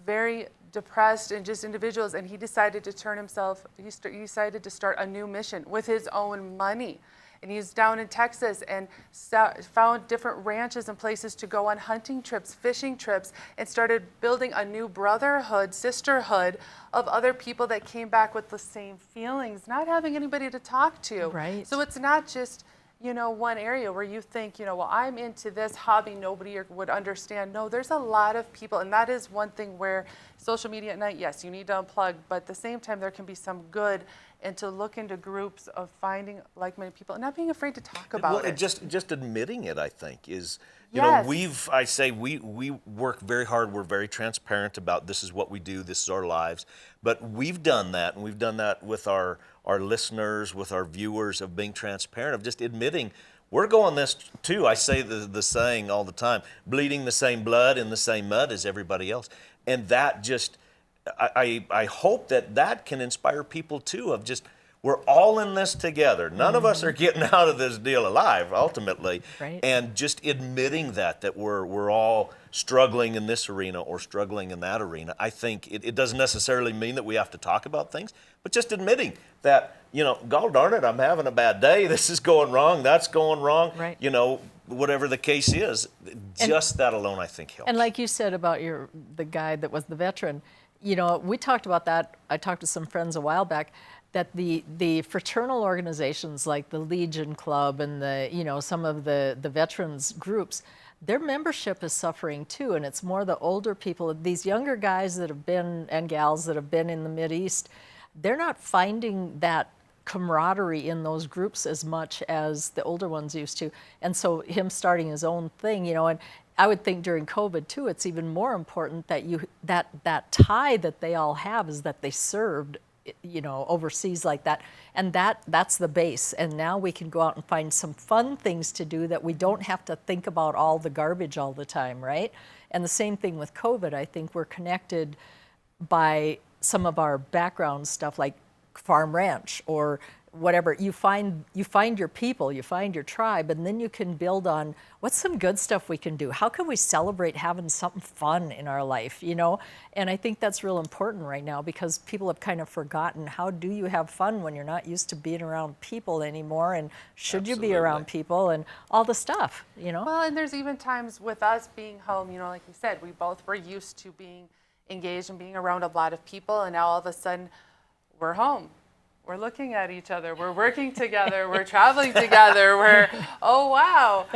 Speaker 3: very depressed and just individuals. And he decided to he decided to start a new mission with his own money. And he's down in Texas and found different ranches and places to go on hunting trips, fishing trips, and started building a new brotherhood, sisterhood of other people that came back with the same feelings, not having anybody to talk to.
Speaker 15: Right.
Speaker 3: So it's not just, you know, one area where you think, you know, well, I'm into this hobby, nobody would understand. No, there's a lot of people, and that is one thing where social media at night, yes, you need to unplug, but at the same time, there can be some good, and to look into groups of finding like-minded people and not being afraid to talk about it.
Speaker 4: Just admitting it, I think, is, you
Speaker 3: Yes.
Speaker 4: know, we work very hard. We're very transparent about this is what we do, this is our lives. But we've done that, and we've done that with our listeners, with our viewers, of being transparent, of just admitting we're going this too. I say the saying all the time, bleeding the same blood in the same mud as everybody else. And that just, I hope that can inspire people too, of just, we're all in this together. None of us are getting out of this deal alive, ultimately.
Speaker 15: Right.
Speaker 4: And just admitting that we're all struggling in this arena or struggling in that arena. I think it doesn't necessarily mean that we have to talk about things, but just admitting that, you know, God darn it, I'm having a bad day. This is going wrong. That's going wrong.
Speaker 15: Right.
Speaker 4: You know, whatever the case is, just that alone, I think, helps.
Speaker 15: And like you said about the guy that was the veteran, you know, we talked about that. I talked to some friends a while back, that the fraternal organizations like the Legion Club and the, you know, some of the veterans groups, their membership is suffering too, and it's more the older people. These younger guys that have been, and gals that have been in the Mideast, they're not finding that camaraderie in those groups as much as the older ones used to. And so him starting his own thing, you know, and I would think during COVID too, it's even more important that that tie that they all have is that they served, you know, overseas like that. And that's the base. And now we can go out and find some fun things to do that we don't have to think about all the garbage all the time, right? And the same thing with COVID. I think we're connected by some of our background stuff like farm ranch or whatever. You find your people, you find your tribe, and then you can build on what's some good stuff we can do. How can we celebrate having something fun in our life, you know? And I think that's real important right now because people have kind of forgotten how do you have fun when you're not used to being around people anymore, and should you be around people and all the stuff, you know?
Speaker 3: Well, and there's even times with us being home, you know, like we said, we both were used to being engaged and being around a lot of people, and now all of a sudden we're home. We're looking at each other, we're working together, we're traveling together, oh wow.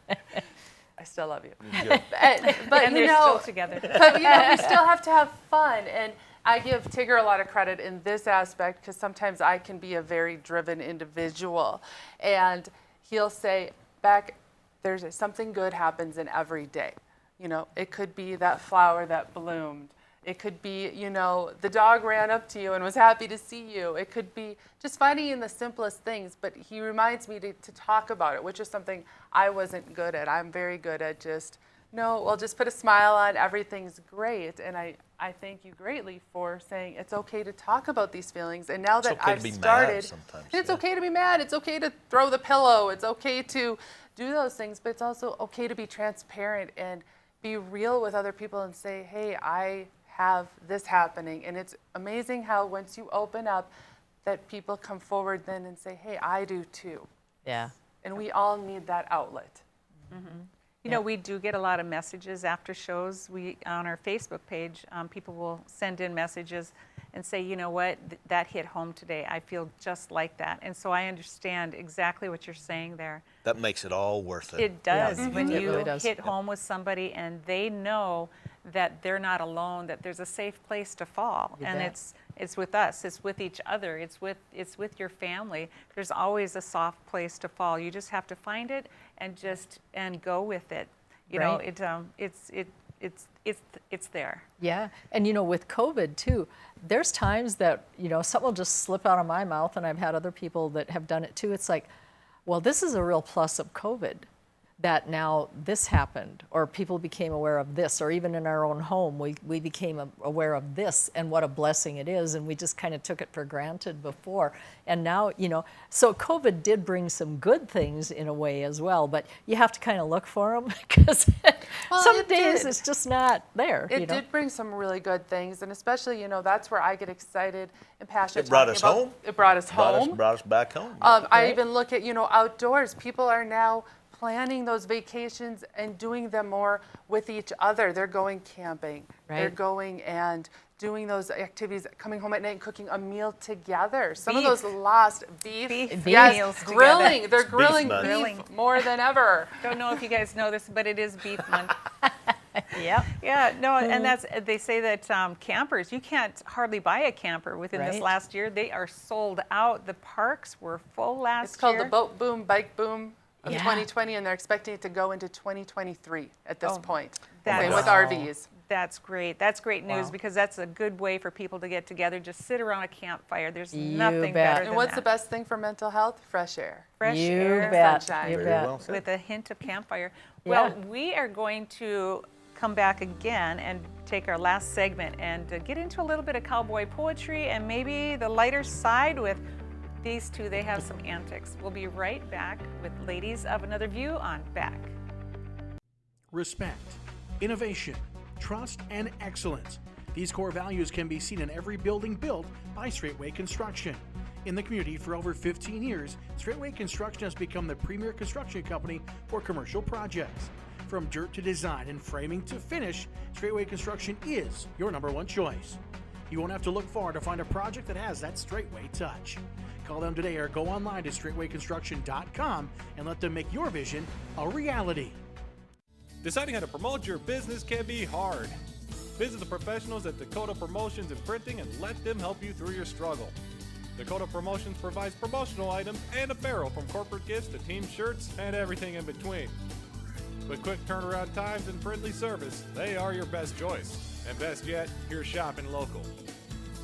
Speaker 3: I still love you. But
Speaker 1: And
Speaker 3: you
Speaker 1: they're
Speaker 3: know,
Speaker 1: still together.
Speaker 3: But you know, we still have to have fun. And I give Tigger a lot of credit in this aspect because sometimes I can be a very driven individual. And he'll say, Beck, there's something good happens in every day. You know, it could be that flower that bloomed. It could be, you know, the dog ran up to you and was happy to see you. It could be just finding in the simplest things, but he reminds me to talk about it, which is something I wasn't good at. I'm very good at just No, well, just put a smile on. Everything's great. And I thank you greatly for saying it's okay to talk about these feelings. And now that
Speaker 4: okay
Speaker 3: I've
Speaker 4: to be mad
Speaker 3: started,
Speaker 4: sometimes,
Speaker 3: it's okay to be mad. It's okay to throw the pillow. It's okay to do those things. But it's also okay to be transparent and be real with other people and say, hey, I have this happening. And it's amazing how once you open up, that people come forward then and say, hey, I do too.
Speaker 15: Yeah.
Speaker 3: And we all need that outlet.
Speaker 1: Mm-hmm. You know, we do get a lot of messages after shows. On our Facebook page, people will send in messages and say, you know what, that hit home today. I feel just like that. And so I understand exactly what you're saying there.
Speaker 4: That makes it all worth it.
Speaker 1: It does.
Speaker 15: Yeah.
Speaker 1: When
Speaker 15: It
Speaker 1: you
Speaker 15: really does.
Speaker 1: hit home with somebody and they know that they're not alone, that there's a safe place to fall.
Speaker 15: You
Speaker 1: And
Speaker 15: bet.
Speaker 1: it's with us, it's with each other, it's with your family. There's always a soft place to fall. You just have to find it and go with it. You know, it's there.
Speaker 15: Yeah, and you know, with COVID too, there's times that, you know, something will just slip out of my mouth, and I've had other people that have done it too. It's like, well, this is a real plus of COVID, that now this happened, or people became aware of this, or even in our own home, we became aware of this and what a blessing it is, and we just kind of took it for granted before. And now, you know, so COVID did bring some good things in a way as well, but you have to kind of look for them, because some days it's just not there.
Speaker 3: It
Speaker 15: you know?
Speaker 3: did bring some really good things, and especially, you know, that's where I get excited and passionate.
Speaker 4: It brought
Speaker 3: talking
Speaker 4: us
Speaker 3: about-
Speaker 4: home.
Speaker 3: It brought us home.
Speaker 4: Brought us back home.
Speaker 3: I even look at, you know, outdoors. People are now planning those vacations and doing them more with each other. They're going camping. They're
Speaker 15: Right.
Speaker 3: going and doing those activities, coming home at night and cooking a meal together. Some of
Speaker 1: Beef.
Speaker 3: those lost beef
Speaker 1: Yes,
Speaker 3: meals
Speaker 1: grilling.
Speaker 3: together. They're
Speaker 4: It's
Speaker 3: grilling
Speaker 4: beef
Speaker 3: beef,
Speaker 4: month.
Speaker 3: more than ever.
Speaker 1: Don't know if you guys know this, but it is beef month.
Speaker 15: Yep.
Speaker 1: Yeah, no, and they say that campers, you can't hardly buy a camper within this
Speaker 15: Right.
Speaker 1: last year. They are sold out. The parks were full last year.
Speaker 3: It's called the boat boom, bike boom of
Speaker 15: Yeah.
Speaker 3: 2020, and they're expecting it to go into 2023 at this
Speaker 1: Oh,
Speaker 3: point.
Speaker 1: that's-
Speaker 3: Same with
Speaker 15: Wow.
Speaker 3: RVs.
Speaker 1: That's great. That's great news,
Speaker 15: Wow.
Speaker 1: because that's a good way for people to get together, just sit around a campfire. There's
Speaker 15: You
Speaker 1: nothing
Speaker 15: bet.
Speaker 1: better
Speaker 3: And
Speaker 1: than
Speaker 3: what's
Speaker 1: that.
Speaker 3: the best thing for mental health? Fresh air.
Speaker 1: Fresh
Speaker 15: You
Speaker 1: air,
Speaker 15: bet.
Speaker 3: sunshine.
Speaker 15: You
Speaker 4: Very
Speaker 15: bet.
Speaker 4: well said.
Speaker 1: with a hint of campfire.
Speaker 15: Yeah.
Speaker 1: Well, we are going to come back again and take our last segment and get into a little bit of cowboy poetry and maybe the lighter side with these two. They have some antics. We'll be right back with Ladies of Another View on Back.
Speaker 8: Respect, innovation, trust, and excellence. These core values can be seen in every building built by Straightway Construction. In the community for over 15 years, Straightway Construction has become the premier construction company for commercial projects. From dirt to design and framing to finish, Straightway Construction is your #1 choice. You won't have to look far to find a project that has that Straightway touch. Call them today or go online to straightwayconstruction.com and let them make your vision a reality.
Speaker 13: Deciding how to promote your business can be hard. Visit the professionals at Dakota Promotions and Printing and let them help you through your struggle. Dakota Promotions provides promotional items and apparel, from corporate gifts to team shirts and everything in between. With quick turnaround times and friendly service, they are your best choice. And best yet, you're shopping local.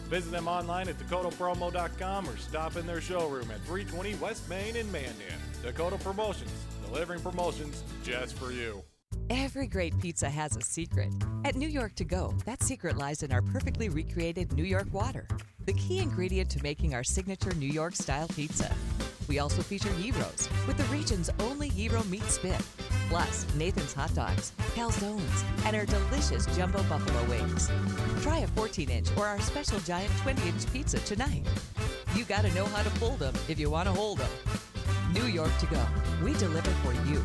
Speaker 13: Visit them online at dakotapromo.com or stop in their showroom at 320 West Main in Mandan. Dakota Promotions, delivering promotions just for you.
Speaker 9: Every great pizza has a secret. At New York To Go, that secret lies in our perfectly recreated New York water, the key ingredient to making our signature New York-style pizza. We also feature gyros, with the region's only gyro meat spit, plus Nathan's hot dogs, calzones, and our delicious jumbo buffalo wings. Try a 14-inch or our special giant 20-inch pizza tonight. You gotta know how to fold them if you want to hold them. New York To Go, we deliver for you.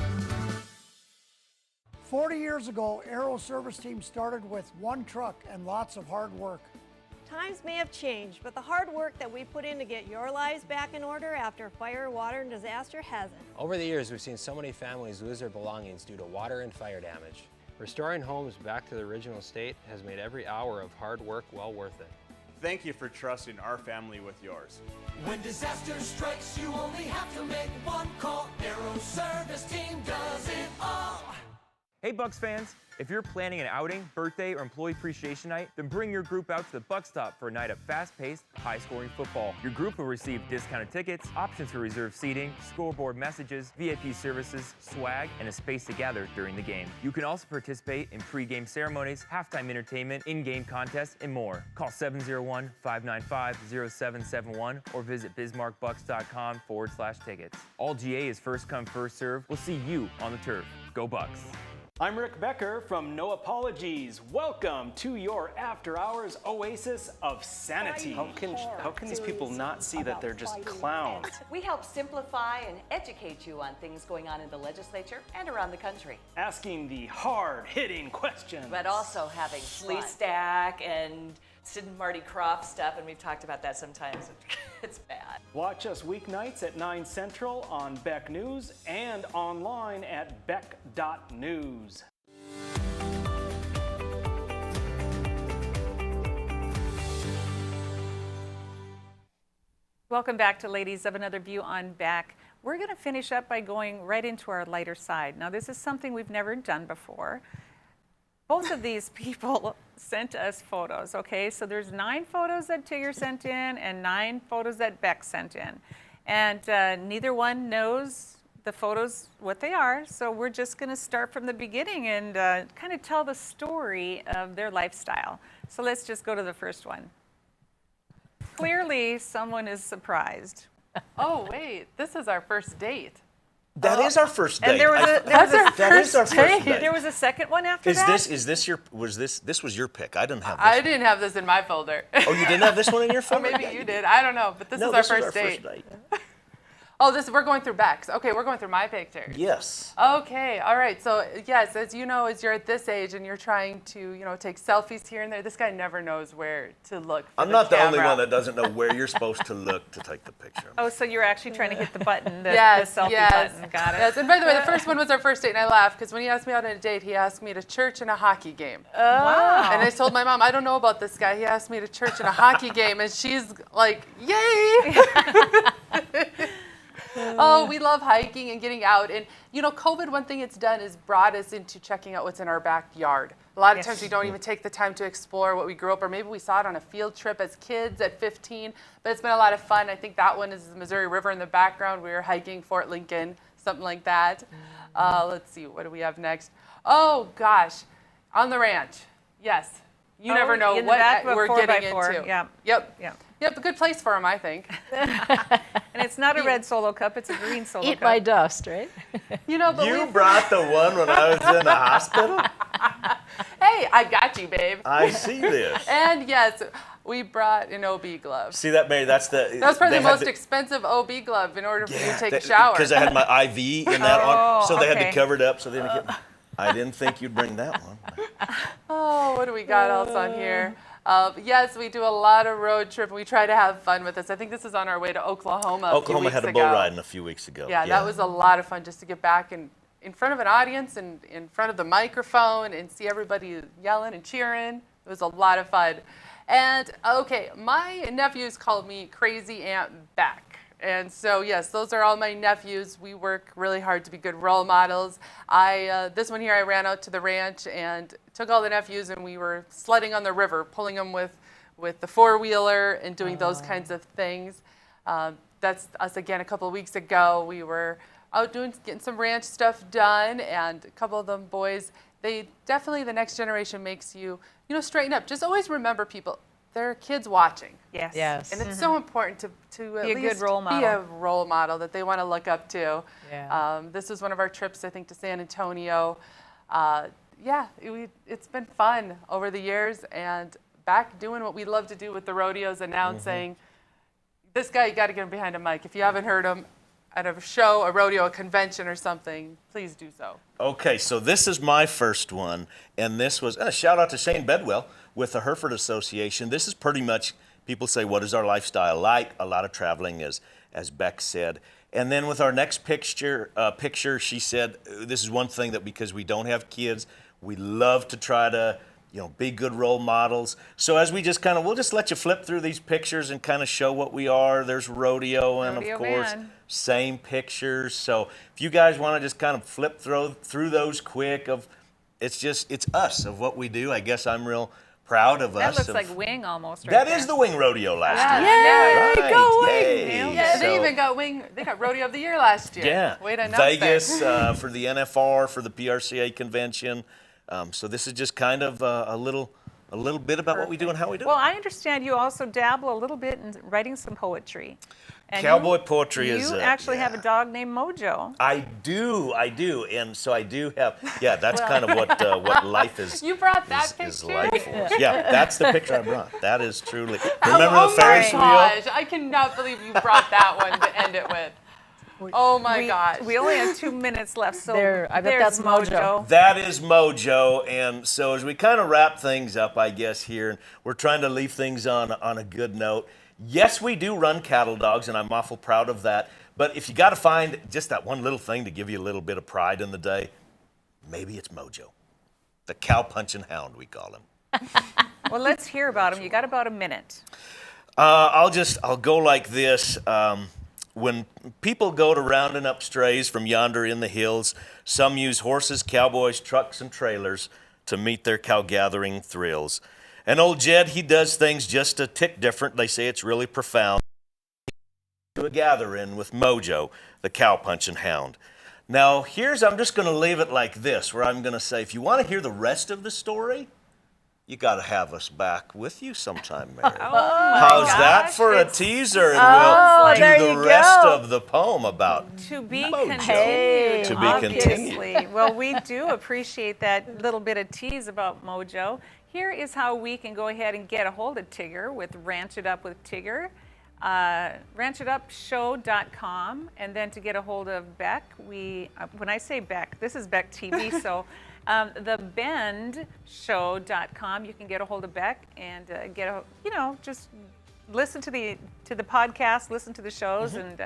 Speaker 10: 40 years ago, Aero Service Team started with one truck and lots of hard work.
Speaker 11: Times may have changed, but the hard work that we put in to get your lives back in order after fire, water, and disaster hasn't.
Speaker 12: Over the years, we've seen so many families lose their belongings due to water and fire damage. Restoring homes back to the original state has made every hour of hard work well worth it.
Speaker 13: Thank you for trusting our family with yours.
Speaker 14: When disaster strikes, you only have to make one call. Aero Service Team does it all.
Speaker 6: Hey Bucks fans, if you're planning an outing, birthday, or employee appreciation night, then bring your group out to the Buck Stop for a night of fast-paced, high-scoring football. Your group will receive discounted tickets, options for reserved seating, scoreboard messages, VIP services, swag, and a space to gather during the game. You can also participate in pre-game ceremonies, halftime entertainment, in-game contests, and more. Call 701-595-0771 or visit bismarckbucks.com/tickets. All GA is first come, first serve. We'll see you on the turf. Go Bucks!
Speaker 18: I'm Rick Becker from No Apologies. Welcome to your after-hours oasis of sanity.
Speaker 22: How can these people not see that they're just clowns?
Speaker 24: We help simplify and educate you on things going on in the legislature and around the country.
Speaker 18: Asking the hard-hitting questions.
Speaker 24: But also having Lee Stack and Sid and Marty Croft stuff, and we've talked about that sometimes. It's bad.
Speaker 18: Watch us weeknights at 9 Central on Beck News and online at beck.news.
Speaker 1: Welcome back to Ladies of Another View on Beck. We're going to finish up by going right into our lighter side. Now, this is something we've never done before. Both of these people sent us photos, okay? So there's 9 photos that Tigger sent in and 9 photos that Beck sent in. And neither one knows the photos, what they are. So we're just gonna start from the beginning and kind of tell the story of their lifestyle. So let's just go to the first one. Clearly, someone is surprised.
Speaker 3: Oh, wait, this is our first date.
Speaker 4: That is our first date.
Speaker 1: And there was
Speaker 4: our first date.
Speaker 1: There was a second one after that?
Speaker 4: This was your pick? I didn't have this.
Speaker 3: I didn't have this in my folder.
Speaker 4: Oh, you didn't have this one in your folder?
Speaker 3: Or maybe you did. I don't know, but this is our first date. Oh, we're going through Beck's. Okay, we're going through my pictures.
Speaker 4: Yes.
Speaker 3: Okay, all right. So yes, as you know, as you're at this age and you're trying to, take selfies here and there, this guy never knows where to look for
Speaker 4: I'm not the only one that doesn't know where you're supposed to look to take the picture.
Speaker 1: Oh, so you're actually trying to hit the button, the
Speaker 3: yes,
Speaker 1: selfie
Speaker 3: yes,
Speaker 1: button. Got it.
Speaker 3: Yes, and by the way, the first one was our first date, and I laughed because when he asked me out on a date, he asked me to church and a hockey game.
Speaker 1: Oh. Wow.
Speaker 3: And I told my mom, I don't know about this guy. He asked me to church and a hockey game, and she's like, yay! Oh, we love hiking and getting out. And, COVID, one thing it's done is brought us into checking out what's in our backyard. A lot of times we don't even take the time to explore what we grew up, or maybe we saw it on a field trip as kids at 15, but it's been a lot of fun. I think that one is the Missouri River in the background. We were hiking Fort Lincoln, something like that. Let's see, what do we have next? Oh, gosh, on the ranch. Yes. You never know what we're getting into.
Speaker 1: Yeah.
Speaker 3: Yep. Yep, a good place for him, I think.
Speaker 1: And it's not a red Solo cup, it's a green Solo cup.
Speaker 15: Eat my dust, right?
Speaker 3: But
Speaker 4: you brought the one when I was in the hospital?
Speaker 3: Hey, I got you, babe.
Speaker 4: I see this.
Speaker 3: And yes, we brought an OB glove.
Speaker 4: See that, Mary? That
Speaker 3: was probably the most expensive OB glove in order for you to take a shower.
Speaker 4: Because I had my IV in that arm, so they had to cover it up. So I didn't think you'd bring that one.
Speaker 3: Oh, what do we got else on here? Yes, we do a lot of road trip. We try to have fun with this. I think this is on our way to Oklahoma.
Speaker 4: Oklahoma had a boat riding a few weeks ago.
Speaker 3: Yeah, that was a lot of fun just to get back in front of an audience and in front of the microphone and see everybody yelling and cheering. It was a lot of fun. And okay, my nephews called me Crazy Aunt Beck. And so, yes, those are all my nephews. We work really hard to be good role models. This one here, I ran out to the ranch and took all the nephews, and we were sledding on the river, pulling them with the four-wheeler and doing those kinds of things. That's us again a couple of weeks ago. We were out getting some ranch stuff done, and a couple of them boys, they definitely, the next generation makes you, straighten up. Just always remember, people, there are kids watching.
Speaker 1: Yes.
Speaker 15: Yes.
Speaker 3: And it's so important to at
Speaker 1: be a
Speaker 3: least
Speaker 1: good role model.
Speaker 3: be a role model that they want to look up to.
Speaker 15: Yeah.
Speaker 3: This was one of our trips, I think, to San Antonio. It's been fun over the years, and back doing what we love to do with the rodeos, announcing. This guy, you got to get him behind a mic. If you haven't heard him at a show, a rodeo, a convention or something, please do so.
Speaker 4: Okay, so this is my first one, and this was, a shout out to Shane Bedwell with the Hereford Association. This is pretty much, people say, what is our lifestyle like? A lot of traveling, as Beck said. And then with our next picture, she said, this is one thing that because we don't have kids, we love to try to, be good role models. So as we just we'll just let you flip through these pictures and kind of show what we are. There's rodeo and of course, same pictures. So if you guys want to just kind of flip through those quick of it's us of what we do. I guess I'm real proud of us.
Speaker 1: That looks like Wing almost. Right
Speaker 4: That
Speaker 1: there.
Speaker 4: is the Wing Rodeo last year.
Speaker 1: Yay,
Speaker 4: Right,
Speaker 1: go Wing!
Speaker 4: yay.
Speaker 3: Yeah,
Speaker 4: So-
Speaker 3: they even got They got Rodeo of the Year last year.
Speaker 4: Yeah,
Speaker 3: Way to announce
Speaker 4: Vegas
Speaker 3: that.
Speaker 4: for the NFR, for the PRCA convention. So this is just kind of a little bit about what we do and how we do it.
Speaker 1: Well, I understand you also dabble a little bit in writing some poetry. And
Speaker 4: Cowboy poetry is.
Speaker 1: You actually have a dog named Mojo.
Speaker 4: I do, and so I do have. Yeah, that's kind of what life is.
Speaker 3: You brought that
Speaker 4: is
Speaker 3: picture?
Speaker 4: like for us. Yeah, that's the picture I brought. That is truly.
Speaker 3: Oh,
Speaker 4: Remember the Ferris wheel?
Speaker 3: Gosh, I cannot believe you brought that one to end it with. Oh my gosh.
Speaker 1: We only have 2 minutes left, so
Speaker 15: I bet
Speaker 1: there's
Speaker 15: that's Mojo.
Speaker 4: That is Mojo, and so as we kind of wrap things up, I guess here, and we're trying to leave things on a good note. Yes, we do run cattle dogs, and I'm awful proud of that. But if you got to find just that one little thing to give you a little bit of pride in the day, maybe it's Mojo, the cow punching hound, we call him.
Speaker 1: Well, let's hear about him. You got about a minute.
Speaker 4: I'll go like this. When people go to rounding up strays from yonder in the hills, some use horses, cowboys, trucks, and trailers to meet their cow gathering thrills. And old Jed, he does things just a tick different. They say it's really profound. To a gathering with Mojo, the cow punching hound. Now, I'm just going to leave it like this, where I'm going to say, if you want to hear the rest of the story, you got to have us back with you sometime, Mary. How's that for a teaser? And we'll do the rest of the poem about
Speaker 1: To be
Speaker 4: Mojo.
Speaker 1: continued,
Speaker 4: To be
Speaker 1: obviously.
Speaker 4: continued.
Speaker 1: Well, we do appreciate that little bit of tease about Mojo. Here is how we can go ahead and get a hold of Tigger with Ranch It Up with Tigger. ranchitupshow.com, and then to get a hold of Beck, when I say Beck, this is Beck TV, so thebendshow.com, you can get a hold of Beck and just listen to the podcast, listen to the shows, and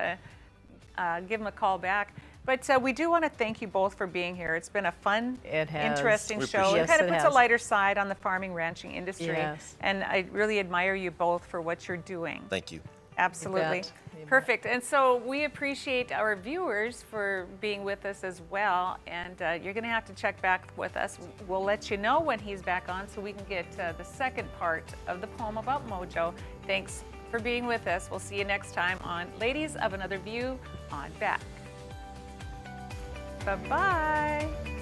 Speaker 1: give them a call back. But we do want to thank you both for being here. It's been a fun, interesting show. It kind of puts a lighter side on the farming ranching industry.
Speaker 15: Yes.
Speaker 1: And I really admire you both for what you're doing.
Speaker 4: Thank you.
Speaker 1: Absolutely.
Speaker 15: You bet.
Speaker 1: Perfect. And so we appreciate our viewers for being with us as well. And you're going to have to check back with us. We'll let you know when he's back on so we can get the second part of the poem about Mojo. Thanks for being with us. We'll see you next time on Ladies of Another View on Back. Bye-bye.